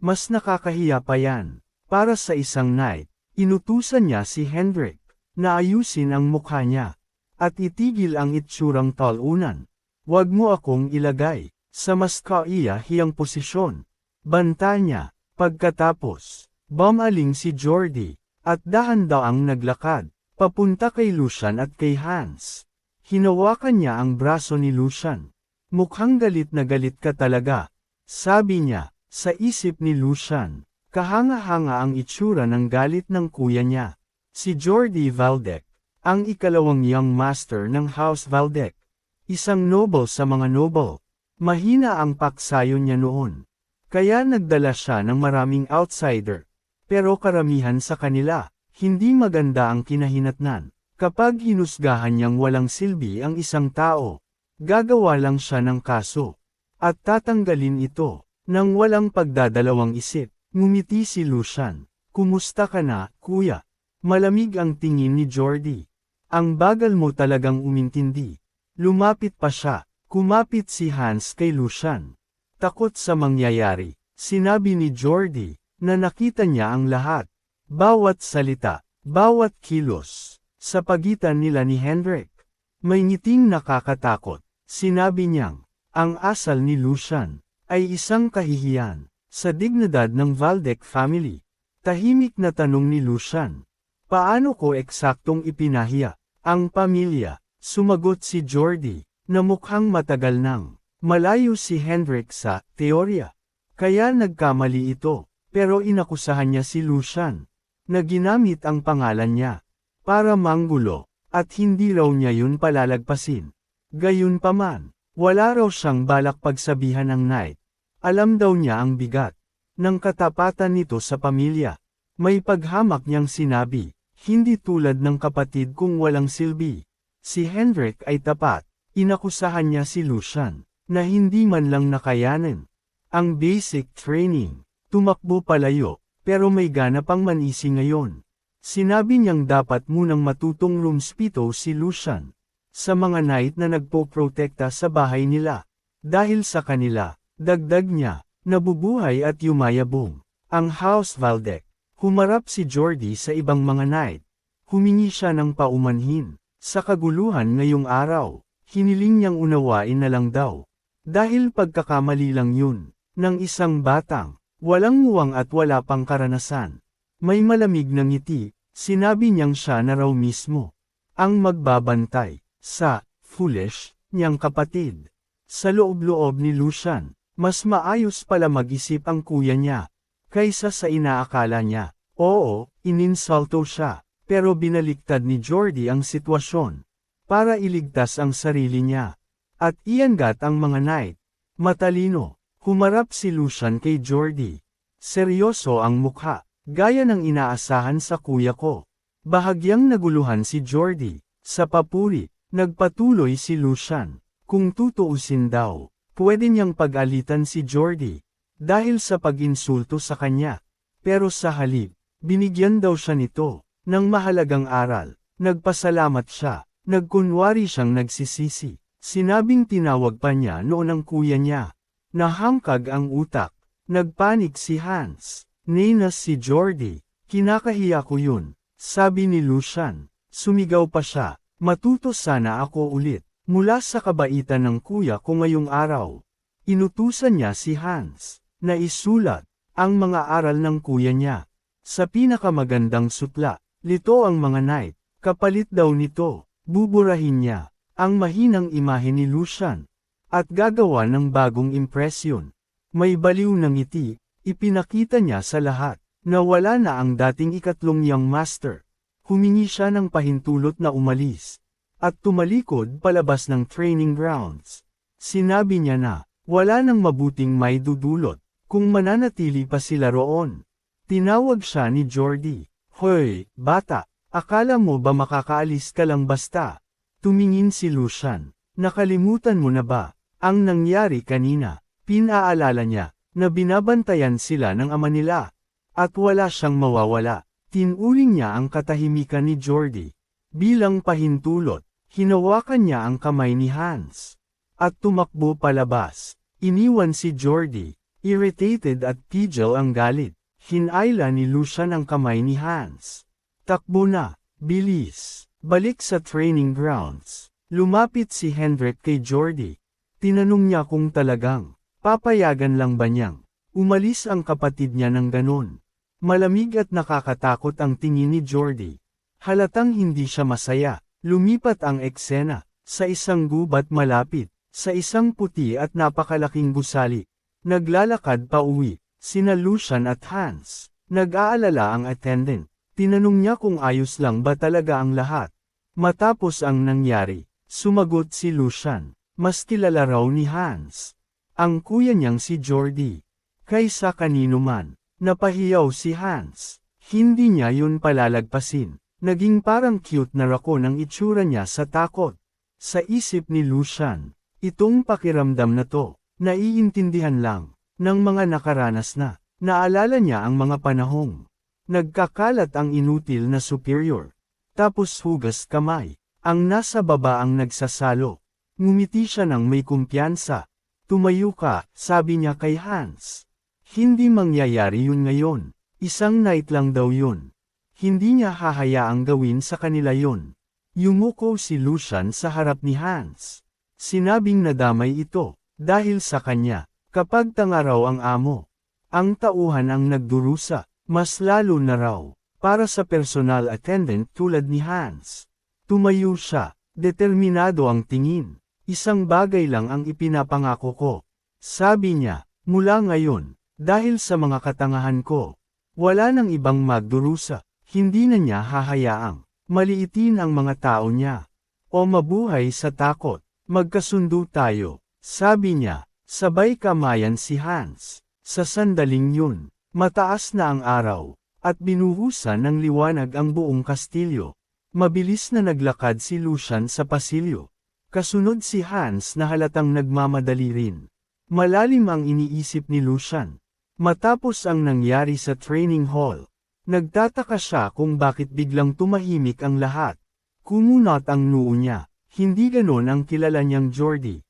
Mas nakakahiya pa yan. Para sa isang night, inutusan niya si Hendrik, na ayusin ang mukha niya, at itigil ang itsurang talunan. Huwag mo akong ilagay, sa mas kaiyahiyang posisyon. Banta niya, pagkatapos, bumaling si Jordi, at dahan-daang naglakad, papunta kay Lucian at kay Hans. Hinawakan niya ang braso ni Lucian. Mukhang galit na galit ka talaga, sabi niya. Sa isip ni Lucian, kahanga-hanga ang itsura ng galit ng kuya niya. Si Jordi Valdec, ang ikalawang young master ng House Valdec. Isang noble sa mga noble. Mahina ang paksayo niya noon. Kaya nagdala siya ng maraming outsider. Pero karamihan sa kanila, hindi maganda ang kinahinatnan. Kapag hinusgahan niyang walang silbi ang isang tao, gagawa lang siya ng kaso. At tatanggalin ito. Nang walang pagdadalawang isip, ngumiti si Lucian. Kumusta ka na, kuya? Malamig ang tingin ni Jordi. Ang bagal mo talagang umintindi. Lumapit pa siya. Kumapit si Hans kay Lucian. Takot sa mangyayari, sinabi ni Jordi, na nakita niya ang lahat. Bawat salita, bawat kilos, sa pagitan nila ni Hendrik. May ngiting nakakatakot. Sinabi niyang, ang asal ni Lucian ay isang kahihiyan, sa dignidad ng Valdec family. Tahimik na tanong ni Lucian. Paano ko eksaktong ipinahiya ang pamilya? Sumagot si Jordi, na mukhang matagal nang malayo si Hendrik sa teorya. Kaya nagkamali ito, pero inakusahan niya si Lucian, na ginamit ang pangalan niya, para manggulo, at hindi raw niya yun palalagpasin. Gayunpaman, wala raw siyang balak pagsabihan ng Knight. Alam daw niya ang bigat ng katapatan nito sa pamilya. May paghamak niyang sinabi, hindi tulad ng kapatid kung walang silbi. Si Hendrik ay tapat. Inakusahan niya si Lucian, na hindi man lang nakayanan ang basic training. Tumakbo palayo, pero may gana pang manisi ngayon. Sinabi niyang dapat munang matutong rumspito si Lucian sa mga knight na nagpoprotekta sa bahay nila. Dahil sa kanila, dagdag niya, nabubuhay at yumayabong ang House Valdec. Humarap si Jordi sa ibang mga knight. Humingi siya ng paumanhin sa kaguluhan ngayong araw. Hiniling niyang unawain na lang daw. Dahil pagkakamali lang yun, ng isang batang, walang nguwang at wala pang karanasan. May malamig na ngiti, sinabi niyang siya na raw mismo ang magbabantay sa foolish niyang kapatid. Sa loob-loob ni Lucian, mas maayos pala mag-isip ang kuya niya, kaysa sa inaakala niya. Oo, ininsulto siya, pero binaliktad ni Jordi ang sitwasyon, para iligtas ang sarili niya, at iangat ang mga knight. Matalino, humarap si Lucian kay Jordi. Seryoso ang mukha, gaya ng inaasahan sa kuya ko. Bahagyang naguluhan si Jordi. Sa papuri, nagpatuloy si Lucian. Kung tutuusin daw, pwede niyang pag-alitan si Jordi, dahil sa pag-insulto sa kanya. Pero sa halip, binigyan daw siya nito ng mahalagang aral. Nagpasalamat siya, nagkunwari siyang nagsisisi. Sinabing tinawag pa niya noon ang kuya niya. Nahangkag ang utak. Nagpanik si Hans. Ninas si Jordy. Kinakahiya ko yun, sabi ni Lucian. Sumigaw pa siya. Matuto sana ako ulit. Mula sa kabaitan ng kuya ko ngayong araw. Inutusan niya si Hans na isulat ang mga aral ng kuya niya. Sa pinakamagandang sutla, lito ang mga knight. Kapalit daw nito, buburahin niya ang mahinang imahe ni Lucian at gagawa ng bagong impresyon. May baliw na ngiti, ipinakita niya sa lahat na wala na ang dating ikatlong young master. Humingi siya ng pahintulot na umalis at tumalikod palabas ng training grounds. Sinabi niya na wala nang mabuting may dudulot kung mananatili pa sila roon. Tinawag siya ni Jordy. Hoy, bata! Akala mo ba makakaalis ka lang basta? Tumingin si Lucian. Nakalimutan mo na ba ang nangyari kanina? Pinaalala niya na binabantayan sila ng ama nila at wala siyang mawawala. Tinuring niya ang katahimikan ni Jordy. Bilang pahintulot, hinawakan niya ang kamay ni Hans at tumakbo palabas. Iniwan si Jordy, irritated at tigil ang galit. Hinayla ni Lucian ang kamay ni Hans. Takbo na, bilis, balik sa training grounds. Lumapit si Hendrik kay Jordy. Tinanong niya kung talagang, papayagan lang ba niyang umalis ang kapatid niya ng ganon. Malamig at nakakatakot ang tingin ni Jordy. Halatang hindi siya masaya. Lumipat ang eksena, sa isang gubat malapit, sa isang puti at napakalaking gusali. Naglalakad pa uwi, sina Lucian at Hans. Nag-aalala ang attendant. Tinanong niya kung ayos lang ba talaga ang lahat. Matapos ang nangyari, sumagot si Lucian. Mas kilala raw ni Hans ang kuya niyang si Jordy kaysa kanino man. Napahiyaw si Hans. Hindi niya yun palalagpasin. Naging parang cute na rakon ang itsura niya sa takot. Sa isip ni Lucian, itong pakiramdam na to, naiintindihan lang ng mga nakaranas na. Naalala niya ang mga panahong nagkakalat ang inutil na superior. Tapos hugas kamay. Ang nasa baba ang nagsasalo. Ngumiti siya ng may kumpiyansa. Tumayo ka, sabi niya kay Hans. Hindi mangyayari yun ngayon. Isang night lang daw yun. Hindi niya hahayaang gawin sa kanila yun. Yumuko si Lucian sa harap ni Hans. Sinabing nadamay ito, dahil sa kanya, kapag tanga raw ang amo. Ang tauhan ang nagdurusa. Mas lalo na raw, para sa personal attendant tulad ni Hans. Tumayo siya, determinado ang tingin. Isang bagay lang ang ipinapangako ko. Sabi niya, mula ngayon, dahil sa mga katangahan ko, wala nang ibang magdurusa, hindi na niya hahayaang maliitin ang mga tao niya. O mabuhay sa takot, magkasundo tayo, sabi niya, sabay kamayan si Hans. Sa sandaling yun, mataas na ang araw, at binuhusan ng liwanag ang buong kastilyo. Mabilis na naglakad si Lucian sa pasilyo. Kasunod si Hans na halatang nagmamadali rin. Malalim ang iniisip ni Lucian. Matapos ang nangyari sa training hall, nagtataka siya kung bakit biglang tumahimik ang lahat. Kumunat ang noo niya. Hindi ganon ang kilala niyang Jordy.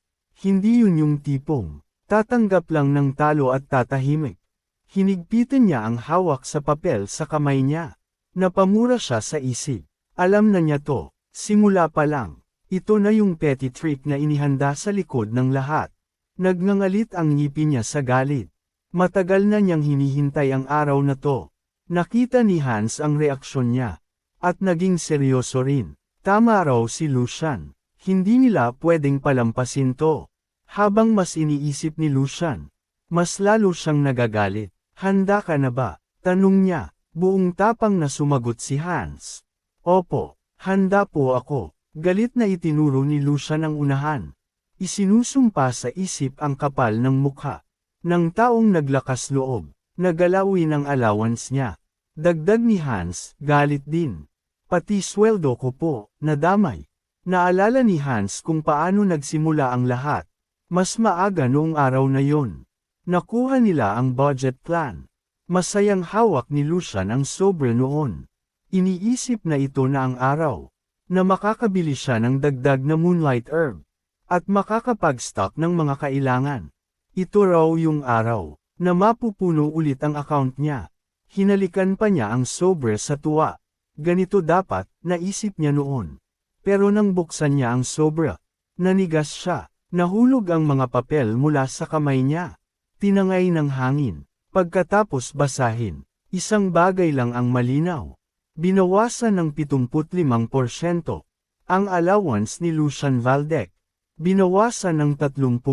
Hindi yun yung tipong tatanggap lang ng talo at tatahimik. Hinigpitan niya ang hawak sa papel sa kamay niya. Napamura siya sa isip. Alam na niya to, simula pa lang. Ito na yung petty trick na inihanda sa likod ng lahat. Nagngangalit ang ngipin niya sa galit. Matagal na niyang hinihintay ang araw na to. Nakita ni Hans ang reaksyon niya. At naging seryoso rin. Tama raw si Lucian. Hindi nila pwedeng palampasin to. Habang mas iniisip ni Lucian, mas lalo siyang nagagalit. Handa ka na ba? Tanong niya. Buong tapang na sumagot si Hans. Opo, handa po ako. Galit na itinuro ni Lucian ang unahan. Isinusumpa sa isip ang kapal ng mukha ng taong naglakas loob. Nagalawin ang allowance niya. Dagdag ni Hans, galit din. Pati sweldo ko po, nadamay. Naalala ni Hans kung paano nagsimula ang lahat. Mas maaga noong araw na yon. Nakuha nila ang budget plan. Masayang hawak ni Lucian ang sobre noon. Iniisip na ito na ang araw, na makakabili siya ng dagdag na moonlight herb, at makakapag-stock ng mga kailangan. Ito raw yung araw, na mapupuno ulit ang account niya. Hinalikan pa niya ang sobre sa tuwa. Ganito dapat, naisip niya noon. Pero nang buksan niya ang sobre, nanigas siya, nahulog ang mga papel mula sa kamay niya. Tinangay ng hangin, pagkatapos basahin. Isang bagay lang ang malinaw. Binawasan ng 75%. Ang allowance ni Lucian Valdec. Binawasan ng 30%.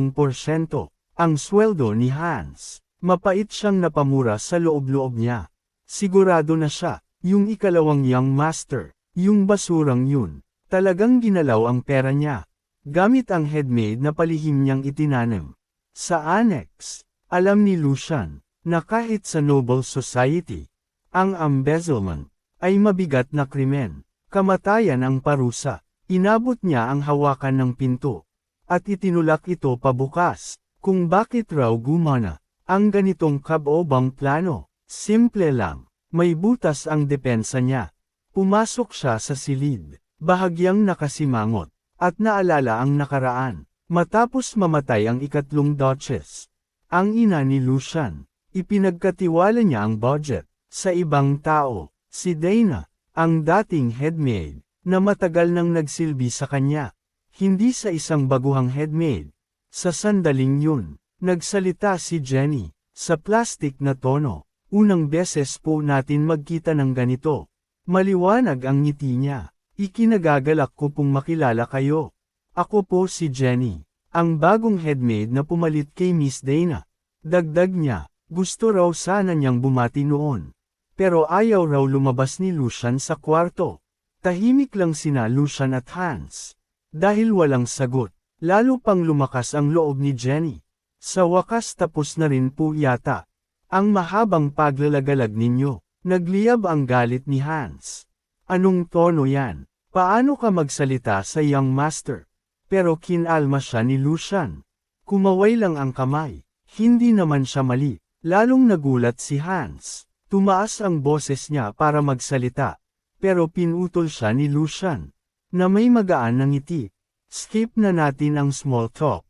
Ang sweldo ni Hans. Mapait siyang napamura sa loob-loob niya. Sigurado na siya, yung ikalawang young master, yung basurang yun, talagang ginalaw ang pera niya. Gamit ang headmaid na palihim niyang itinanim. Sa annex, alam ni Lucian, na kahit sa noble society, ang embezzlement ay mabigat na krimen. Kamatayan ang parusa. Inabot niya ang hawakan ng pinto, at itinulak ito pabukas, kung bakit raw gumana. Ang ganitong kabobang plano, simple lang, may butas ang depensa niya. Pumasok siya sa silid, bahagyang nakasimangot, at naalala ang nakaraan, matapos mamatay ang ikatlong Duchess. Ang ina ni Lucian, ipinagkatiwala niya ang budget, sa ibang tao, si Dana, ang dating headmaid, na matagal nang nagsilbi sa kanya. Hindi sa isang baguhang headmaid. Sa sandaling yun, nagsalita si Jenny, sa plastic na tono. Unang beses po natin magkita ng ganito. Maliwanag ang ngiti niya. Ikinagagalak ko pong makilala kayo. Ako po si Jenny, ang bagong headmaid na pumalit kay Miss Dana. Dagdag niya, gusto raw sana niyang bumati noon. Pero ayaw raw lumabas ni Lucian sa kwarto. Tahimik lang sina Lucian at Hans. Dahil walang sagot, lalo pang lumakas ang loob ni Jenny. Sa wakas tapos na rin po yata. Ang mahabang paglalagalag ninyo. Nagliyab ang galit ni Hans. Anong tono yan? Paano ka magsalita sa young master? Pero kinalma siya ni Lucian. Kumaway lang ang kamay. Hindi naman siya mali. Lalong nagulat si Hans. Tumaas ang boses niya para magsalita. Pero pinutol siya ni Lucian, na may magaan na ngiti. Skip na natin ang small talk.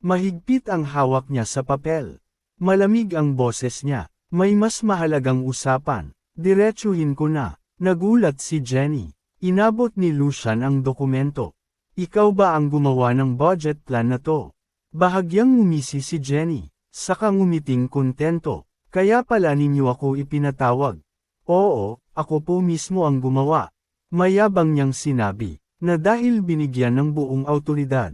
Mahigpit ang hawak niya sa papel. Malamig ang boses niya. May mas mahalagang usapan. Diretsuhin ko na. Nagulat si Jenny. Inabot ni Lucian ang dokumento. Ikaw ba ang gumawa ng budget plan na to? Bahagyang ngumisi si Jenny. Saka ngumiting kontento. Kaya pala ninyo ako ipinatawag. Oo, ako po mismo ang gumawa. Mayabang niyang sinabi, na dahil binigyan ng buong autoridad.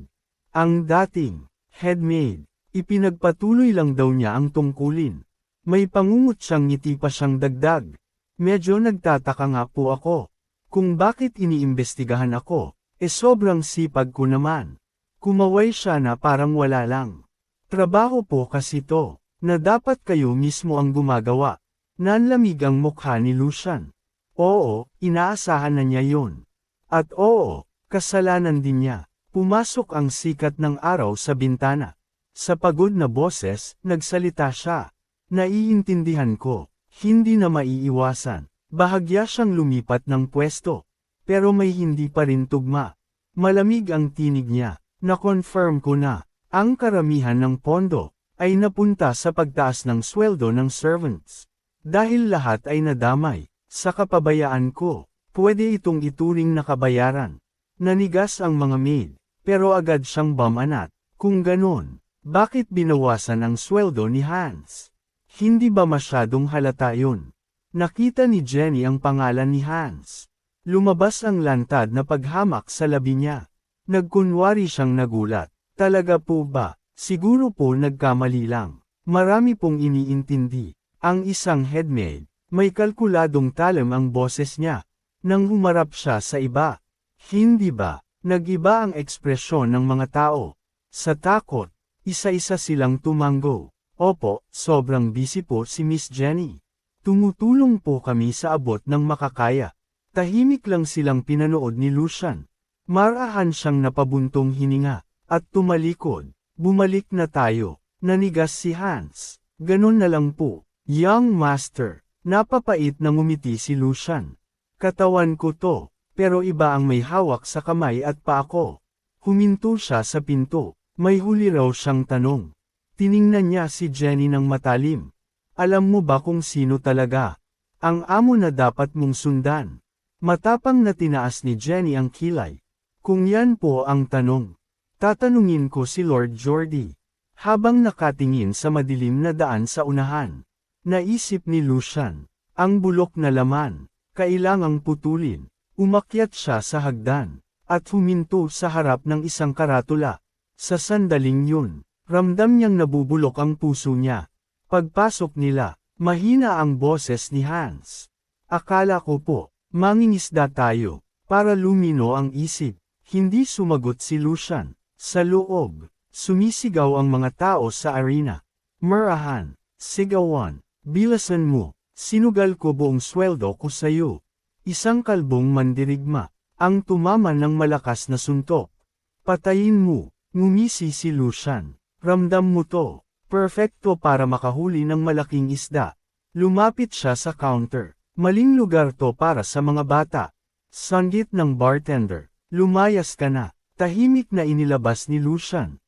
Ang dating headmaid, ipinagpatuloy lang daw niya ang tungkulin. May pangungot siyang ngiti pa siyang dagdag. Medyo nagtataka nga po ako. Kung bakit iniimbestigahan ako, sobrang sipag ko naman. Kumaway siya na parang wala lang. Trabaho po kasi to, na dapat kayo mismo ang gumagawa. Nanlamig ang mukha ni Lucian. Oo, inaasahan na niya yun. At oo, kasalanan din niya. Pumasok ang sikat ng araw sa bintana. Sa pagod na boses, nagsalita siya. Naiintindihan ko, hindi na maiiwasan. Bahagya siyang lumipat ng pwesto. Pero may hindi pa rin tugma. Malamig ang tinig niya. Na-confirm ko na, ang karamihan ng pondo, ay napunta sa pagtaas ng sweldo ng servants. Dahil lahat ay nadamay, sa kapabayaan ko, pwede itong ituring na kabayaran. Nanigas ang mga maid, pero agad siyang bamanat. Kung ganon, bakit binawasan ang sweldo ni Hans? Hindi ba masyadong halata yun? Nakita ni Jenny ang pangalan ni Hans. Lumabas ang lantad na paghamak sa labi niya. Nagkunwari siyang nagulat. Talaga po ba? Siguro po nagkamali lang. Marami pong iniintindi. Ang isang headmaid, may kalkuladong talim ang boses niya. Nang humarap siya sa iba. Hindi ba? Nag-iba ang ekspresyon ng mga tao. Sa takot, isa-isa silang tumanggo. Opo, sobrang busy po si Miss Jenny. Tumutulong po kami sa abot ng makakaya. Tahimik lang silang pinanood ni Lucian. Marahan siyang napabuntong hininga, at tumalikod. Bumalik na tayo. Nanigas si Hans. Ganon na lang po. Young Master, napapait na ngumiti si Lucian. Katawan ko to, pero iba ang may hawak sa kamay at paa ko. Huminto siya sa pinto, may huli raw siyang tanong. Tiningnan niya si Jenny ng matalim. Alam mo ba kung sino talaga? Ang amo na dapat mong sundan. Matapang na tinaas ni Jenny ang kilay. Kung yan po ang tanong, tatanungin ko si Lord Jordy. Habang nakatingin sa madilim na daan sa unahan, naisip ni Lucian, ang bulok na laman, kailangang putulin. Umakyat siya sa hagdan, at huminto sa harap ng isang karatula. Sa sandaling yun, ramdam niyang nabubulok ang puso niya. Pagpasok nila, mahina ang boses ni Hans. Akala ko po, mangingisda tayo, para lumino ang isip. Hindi sumagot si Lucian. Sa loob, sumisigaw ang mga tao sa arena. Marahan, sigawan, bilasan mo, sinugal ko buong sweldo ko sayo. Isang kalbong mandirigma, ang tumaman ng malakas na suntok. Patayin mo, ngumisi si Lucian. Ramdam mo to, perfecto para makahuli ng malaking isda. Lumapit siya sa counter, maling lugar to para sa mga bata. Sanggit ng bartender, lumayas ka na, tahimik na inilabas ni Lucian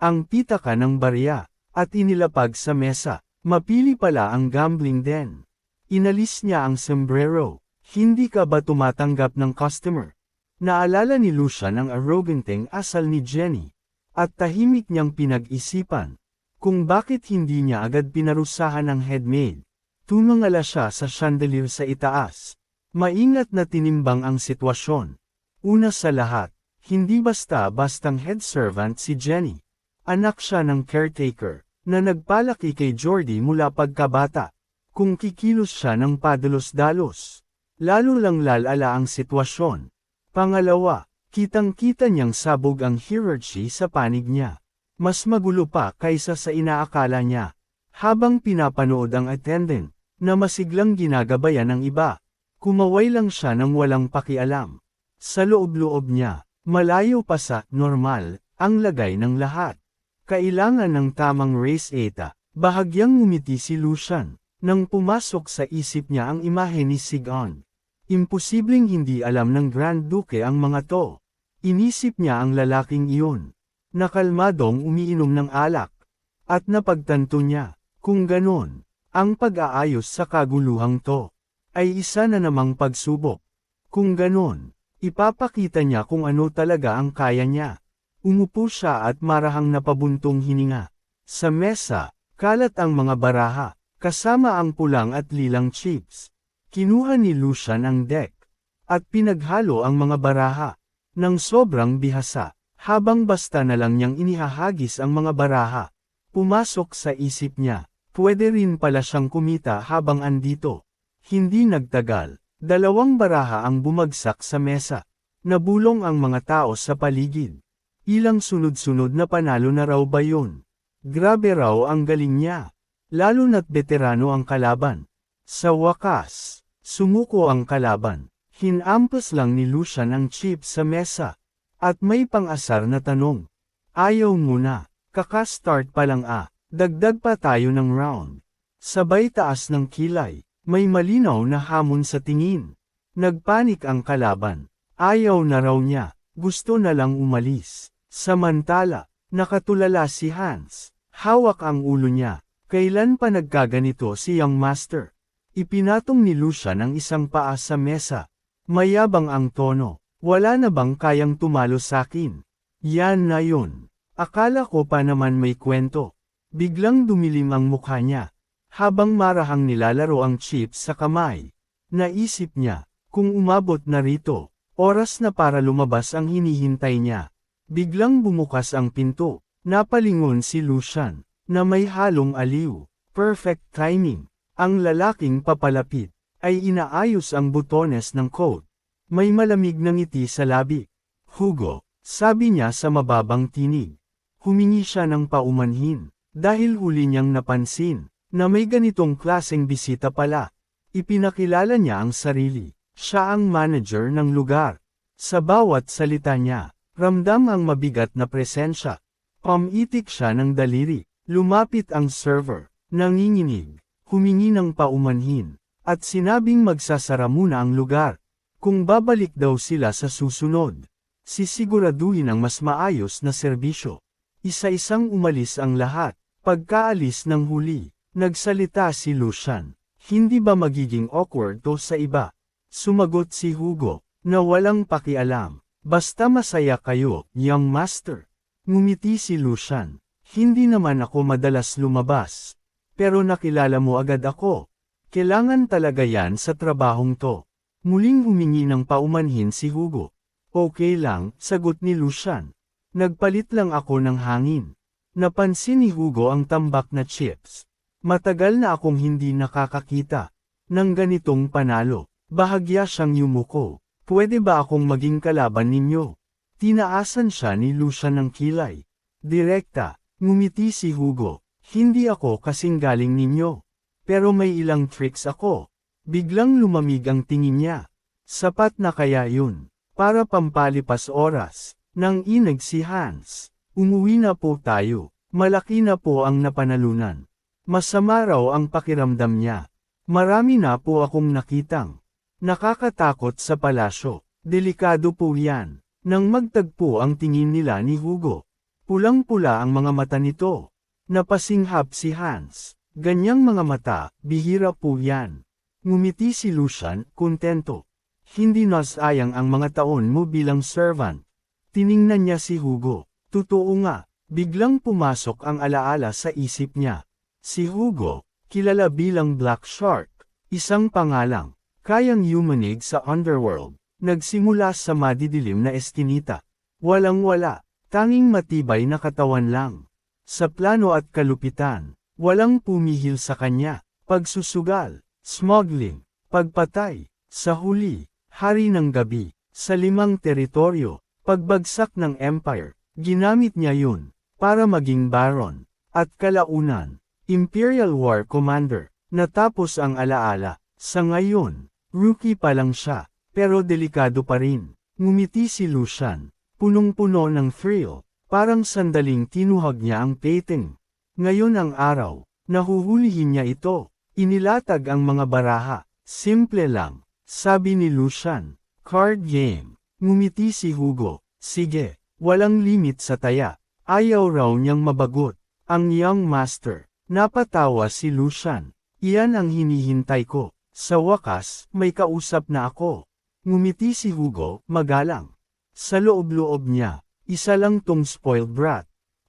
ang pitaka ng barya, at inilapag sa mesa. Mapili pala ang gambling den. Inalis niya ang sombrero. Hindi ka ba tumatanggap ng customer? Naalala ni Lucian ang arroganteng asal ni Jenny, at tahimik niyang pinag-isipan kung bakit hindi niya agad pinarusahan ang headmaid. Tumangala siya sa chandelier sa itaas. Maingat na tinimbang ang sitwasyon. Una sa lahat, hindi basta-bastang head servant si Jenny. Anak siya ng caretaker, na nagpalaki kay Jordy mula pagkabata. Kung kikilos siya ng padalos-dalos, lalo lang lalala ang sitwasyon. Pangalawa, kitang-kita niyang sabog ang hierarchy sa panig niya. Mas magulo pa kaysa sa inaakala niya. Habang pinapanood ang attendant, na masiglang ginagabayan ng iba, kumaway lang siya ng walang pakialam. Sa loob-loob niya, malayo pa sa normal ang lagay ng lahat. Kailangan ng tamang race eta. Bahagyang ngumiti si Lucian, nang pumasok sa isip niya ang imahe ni Sigon. Imposibleng hindi alam ng Grand Duke ang mga to. Inisip niya ang lalaking iyon. Nakalmadong umiinom ng alak. At napagtanto niya, kung ganon, ang pag-aayos sa kaguluhang to, ay isa na namang pagsubok. Kung ganon, ipapakita niya kung ano talaga ang kaya niya. Umupo siya at marahang napabuntong hininga. Sa mesa, kalat ang mga baraha, kasama ang pulang at lilang chips. Kinuha ni Lucian ang deck, at pinaghalo ang mga baraha, ng sobrang bihasa, habang basta na lang niyang inihahagis ang mga baraha. Pumasok sa isip niya, pwede rin pala siyang kumita habang andito. Hindi nagtagal, dalawang baraha ang bumagsak sa mesa. Nabulong ang mga tao sa paligid. Ilang sunod-sunod na panalo na raw ba yun? Grabe raw ang galing niya. Lalo na't veterano ang kalaban. Sa wakas, sumuko ang kalaban. Hinampas lang ni Lucian ang chip sa mesa. At may pang-asar na tanong. Ayaw muna, kaka-start pa lang dagdag pa tayo ng round. Sabay taas ng kilay, may malinaw na hamon sa tingin. Nagpanik ang kalaban. Ayaw na raw niya, gusto na lang umalis. Samantala, nakatulala si Hans. Hawak ang ulo niya. Kailan pa nagkaganito si Young Master? Ipinatong ni Lucian ang isang paa sa mesa. Mayabang ang tono. Wala na bang kayang tumalo sakin? Yan na yun. Akala ko pa naman may kwento. Biglang dumilim ang mukha niya. Habang marahang nilalaro ang chips sa kamay. Naisip niya, kung umabot na rito, oras na para lumabas ang hinihintay niya. Biglang bumukas ang pinto. Napalingon si Lucian, na may halong aliw. Perfect timing. Ang lalaking papalapit, ay inaayos ang butones ng coat. May malamig na ngiti sa labi. Hugo, sabi niya sa mababang tinig. Humingi siya ng paumanhin, dahil huli niyang napansin, na may ganitong klaseng bisita pala. Ipinakilala niya ang sarili. Siya ang manager ng lugar. Sa bawat salita niya, ramdam ang mabigat na presensya. Pamitik siya ng daliri. Lumapit ang server. Nanginginig. humingi ng paumanhin, at sinabing magsasara muna ang lugar. Kung babalik daw sila sa susunod, sisiguraduhin ang mas maayos na serbisyo. Isa-isang umalis ang lahat. Pagkaalis ng huli, nagsalita si Lucian. Hindi ba magiging awkward to sa iba? Sumagot si Hugo, na walang pakialam. Basta masaya kayo, young master. Ngumiti si Lucian. Hindi naman ako madalas lumabas. Pero nakilala mo agad ako. Kailangan talaga yan sa trabahong to. Muling humingi ng paumanhin si Hugo. Okay lang, sagot ni Lucian. Nagpalit lang ako ng hangin. Napansin ni Hugo ang tambak na chips. Matagal na akong hindi nakakakita ng ganitong panalo. Bahagya siyang yumuko. Pwede ba akong maging kalaban ninyo? Tinaasan siya ni Lucian ng kilay. Direkta, ngumiti si Hugo. Hindi ako kasing galing ninyo. Pero may ilang tricks ako. Biglang lumamig ang tingin niya. Sapat na kaya yun. Para pampalipas oras. Nang inag si Hans. Umuwi na po tayo. Malaki na po ang napanalunan. Masama raw ang pakiramdam niya. Marami na po akong nakitang nakakatakot sa palasyo. Delikado po yan. Nang magtagpo ang tingin nila ni Hugo. Pulang-pula ang mga mata nito. Napasinghap si Hans. Ganyang mga mata, bihira po yan. Ngumiti si Lucian, kontento. Hindi nasayang ang mga taon mo bilang servant. Tiningnan niya si Hugo. Totoo nga, biglang pumasok ang alaala sa isip niya. Si Hugo, kilala bilang Black Shark, isang pangalang kayang yumanig sa underworld, nagsimula sa madidilim na eskinita. Walang-wala, tanging matibay na katawan lang. Sa plano at kalupitan, walang pumihil sa kanya. Pagsusugal, smuggling, pagpatay, sa huli, hari ng gabi, sa 5 teritoryo, pagbagsak ng empire, ginamit niya yun, para maging baron, at kalaunan, Imperial War Commander. Natapos ang alaala, sa ngayon, rookie pa lang siya, pero delikado pa rin. Ngumiti si Lucian, punong-puno ng thrill, parang sandaling tinuhag niya ang pating. Ngayon ang araw, nahuhulihin niya ito, inilatag ang mga baraha, simple lang, sabi ni Lucian. Card game. Ngumiti si Hugo, sige, walang limit sa taya. Ayaw raw niyang mabagot, ang young master. Napatawa si Lucian. Iyan ang hinihintay ko. Sa wakas, may kausap na ako. Ngumiti si Hugo, magalang. Sa loob-loob niya, isa lang tong spoiled brat.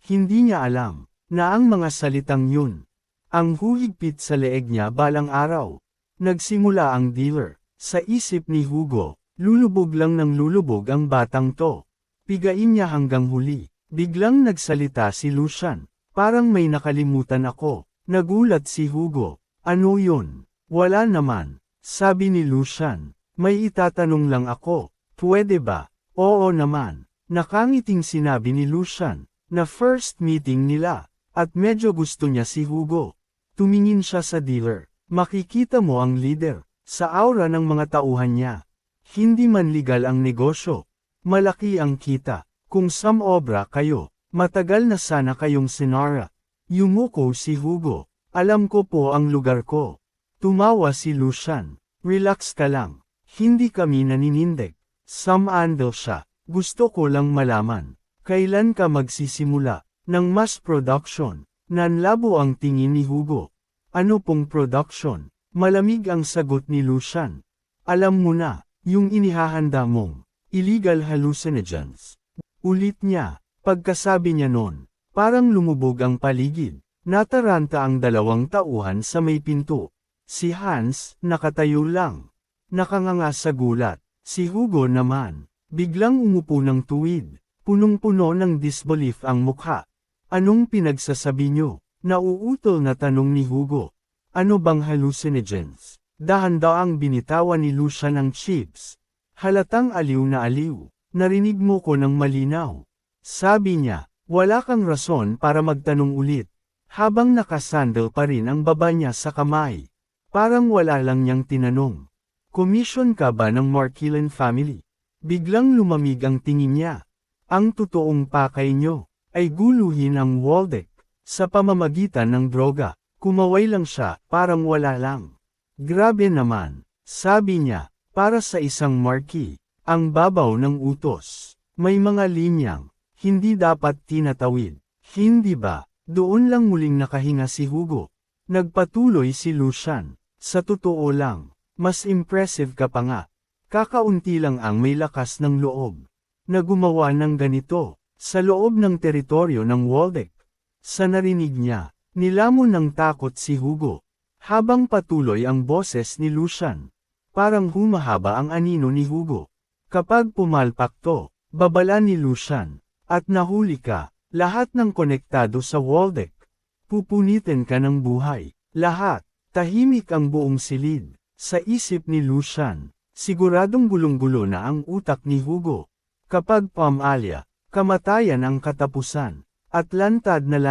Hindi niya alam, na ang mga salitang yun, ang huhigpit sa leeg niya balang araw. Nagsimula ang dealer. Sa isip ni Hugo, lulubog lang ng lulubog ang batang to. Pigain niya hanggang huli. Biglang nagsalita si Lucian. Parang may nakalimutan ako. Nagulat si Hugo. Ano yun? Wala naman, sabi ni Lucian. May itatanong lang ako. Pwede ba? Oo naman. Nakangiting sinabi ni Lucian, na first meeting nila, at medyo gusto niya si Hugo. Tumingin siya sa dealer. Makikita mo ang leader, sa aura ng mga tauhan niya. Hindi man legal ang negosyo. Malaki ang kita. Kung samobra kayo, matagal na sana kayong sinara. Yumuko si Hugo. Alam ko po ang lugar ko. Tumawa si Lucian. Relax ka lang. Hindi kami naninindig. Samandal siya. Gusto ko lang malaman. Kailan ka magsisimula ng mass production? Nanlabo ang tingin ni Hugo. Ano pong production? Malamig ang sagot ni Lucian. Alam mo na, yung inihahanda mong illegal hallucinogens. Ulit niya, pagkasabi niya nun, parang lumubog ang paligid. Nataranta ang 2 tauhan sa may pinto. Si Hans, nakatayo lang. Nakanganga sa gulat. Si Hugo naman, biglang umupo ng tuwid. Punong-puno ng disbelief ang mukha. Anong pinagsasabi niyo? Nauutol na tanong ni Hugo. Ano bang hallucinogens? Dahan-daang binitawan ni Lucian ng chips. Halatang aliw na aliw. Narinig mo ko ng malinaw. Sabi niya, wala kang rason para magtanong ulit. Habang nakasandal pa rin ang baba niya sa kamay. Parang wala lang niyang tinanong. Commission ka ba ng Marquillan family? Biglang lumamig ang tingin niya. Ang totoong pakay niyo ay guluhin ang Waldeck sa pamamagitan ng droga. Kumaway lang siya, parang wala lang. Grabe naman, sabi niya, para sa isang marquee, ang babaw ng utos. May mga linyang, hindi dapat tinatawid. Hindi ba? Doon lang muling nakahinga si Hugo. Nagpatuloy si Lucian. Sa totoo lang, mas impressive ka pa nga. Kakaunti lang ang may lakas ng loob na gumawa ng ganito, sa loob ng teritoryo ng Waldeck. Sa narinig niya, nilamon ng takot si Hugo. Habang patuloy ang boses ni Lucian, parang humahaba ang anino ni Hugo. Kapag pumalpak to, babala ni Lucian, at nahuli ka, lahat ng konektado sa Waldeck. Pupunitin ka ng buhay. Lahat, tahimik ang buong silid. Sa isip ni Lucian, siguradong gulong-gulo na ang utak ni Hugo. Kapag pamalia, kamatayan ang katapusan, at lantad na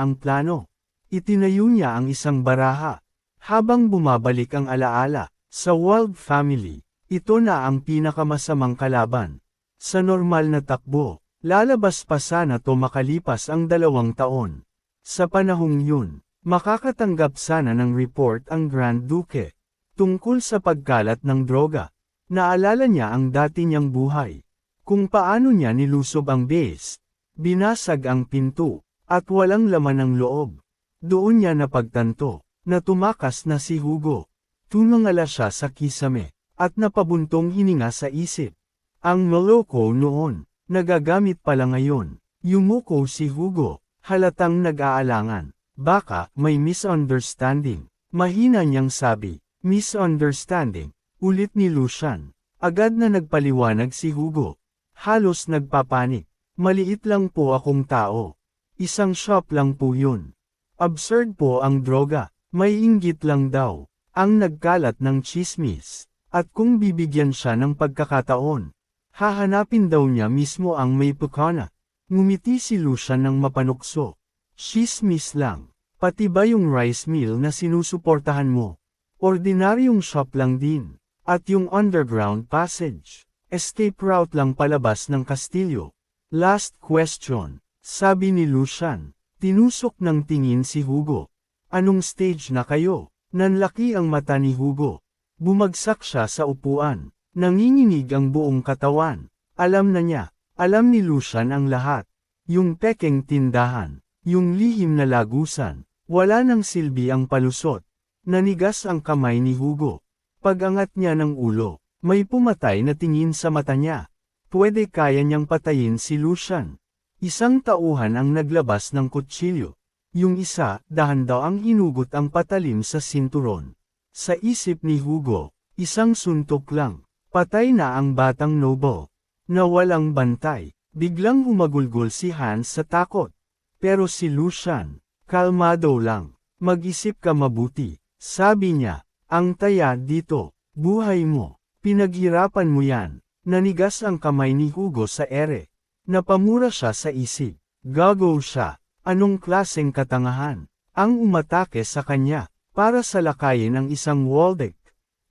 ang plano. Itinayo niya ang isang baraha. Habang bumabalik ang alaala, sa Wald family, ito na ang pinakamasamang kalaban. Sa normal na takbo, lalabas pa sana to makalipas ang 2 taon. Sa panahong yun, makakatanggap sana ng report ang Grand Duke tungkol sa pagkalat ng droga. Naalala niya ang dati niyang buhay. Kung paano niya nilusob ang base, binasag ang pinto, at walang laman ng loob. Doon niya napagtanto, na tumakas na si Hugo. Tumangala siya sa kisame, at napabuntong hininga sa isip. Ang maloko noon, nagagamit pala ngayon. Yumuko si Hugo, halatang nag-aalangan. Baka, may misunderstanding. Mahina niyang sabi, misunderstanding. Ulit ni Lucian. Agad na nagpaliwanag si Hugo. Halos nagpapanik. Maliit lang po akong tao. Isang shop lang po yun. Absurd po ang droga. May inggit lang daw. Ang nagkalat ng chismis. At kung bibigyan siya ng pagkakataon, hahanapin daw niya mismo ang may pukana. Ngumiti si Lucian ng mapanukso. Chismis lang. Pati ba yung rice mill na sinusuportahan mo? Ordinaryong shop lang din. At yung underground passage. Escape route lang palabas ng kastilyo. Last question, sabi ni Lucian. Tinusok ng tingin si Hugo. Anong stage na kayo? Nanlaki ang mata ni Hugo. Bumagsak siya sa upuan. Nanginginig ang buong katawan. Alam na niya. Alam ni Lucian ang lahat. Yung pekeng tindahan. Yung lihim na lagusan. Wala nang silbi ang palusot. Nanigas ang kamay ni Hugo. Pag-angat niya ng ulo, may pumatay na tingin sa mata niya. Pwede kaya niyang patayin si Lucian. Isang tauhan ang naglabas ng kutsilyo. Yung isa, dahan daw ang hinugot ang patalim sa sinturon. Sa isip ni Hugo, isang suntok lang. Patay na ang batang noble. Na walang bantay. Biglang humagulgol si Hans sa takot. Pero si Lucian, kalmado lang. Mag-isip ka mabuti. Sabi niya, ang taya dito, buhay mo. Pinaghirapan mo yan. Nanigas ang kamay ni Hugo sa ere. Napamura siya sa isip. Gago siya. Anong klaseng katangahan? Ang umatake sa kanya, para salakayin ang isang Waldeck.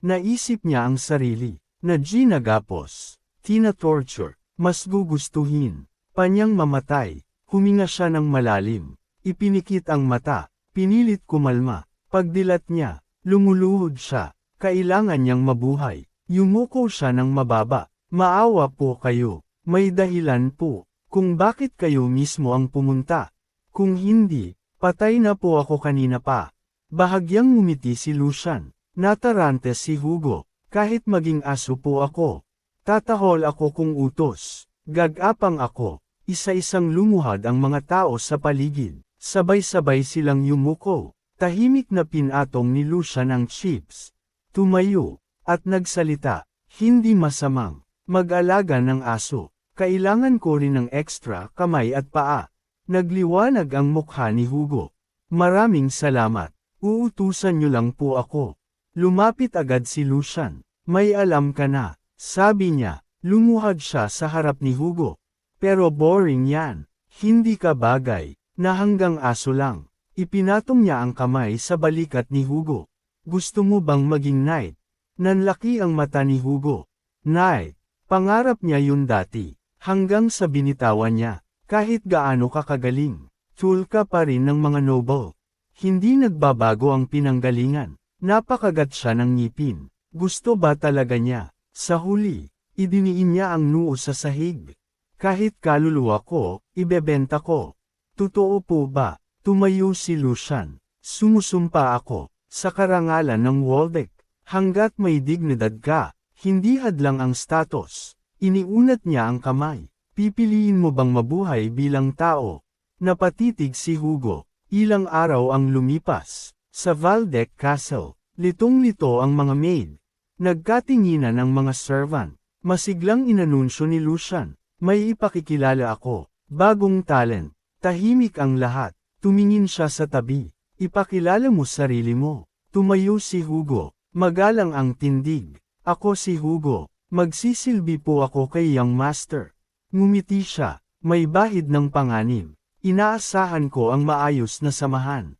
Naisip niya ang sarili, na ginagapos, tina-torture, mas gugustuhin, panyang mamatay. Huminga siya ng malalim. Ipinikit ang mata, pinilit kumalma. Pagdilat niya, lumuluhod siya. Kailangan niyang mabuhay. Yumuko siya ng mababa. Maawa po kayo. May dahilan po, kung bakit kayo mismo ang pumunta. Kung hindi, patay na po ako kanina pa. Bahagyang ngumiti si Lucian. Natarante si Hugo. Kahit maging aso po ako. Tatahol ako kung utos. Gagapang ako. Isa-isang lumuhad ang mga tao sa paligid. Sabay-sabay silang yumuko. Tahimik na pinatong ni Lucian ang chips. Tumayo, at nagsalita. Hindi masamang mag-alaga ng aso. Kailangan ko rin ng extra kamay at paa. Nagliwanag ang mukha ni Hugo. Maraming salamat. Uutusan niyo lang po ako. Lumapit agad si Lucian. May alam ka na, sabi niya. Lumuhad siya sa harap ni Hugo. Pero boring yan. Hindi ka bagay, na hanggang aso lang. Ipinatong niya ang kamay sa balikat ni Hugo. Gusto mo bang maging knight? Nanlaki ang mata ni Hugo. Knight. Pangarap niya yun dati. Hanggang sa binitawan niya. Kahit gaano ka kagaling. Tool ka pa rin ng mga noble. Hindi nagbabago ang pinanggalingan. Napakagat siya ng ngipin. Gusto ba talaga niya? Sa huli, idiniin niya ang noo sa sahig. Kahit kaluluwa ko, ibebenta ko. Totoo po ba? Tumayo si Lucian. Sumusumpa ako, sa karangalan ng Waldeck. Hanggat may dignidad ka, hindi hadlang ang status. Iniunat niya ang kamay. Pipiliin mo bang mabuhay bilang tao? Napatitig si Hugo. Ilang araw ang lumipas. Sa Waldeck Castle, litong-lito ang mga maid. Nagkatinginan ang mga servant. Masiglang inanunsyo ni Lucian. May ipakikilala ako. Bagong talent. Tahimik ang lahat. Tumingin siya sa tabi. Ipakilala mo sarili mo. Tumayo si Hugo. Magalang ang tindig. Ako si Hugo. Magsisilbi po ako kay Young Master. Ngumiti siya. May bahid ng panganib. Inaasahan ko ang maayos na samahan.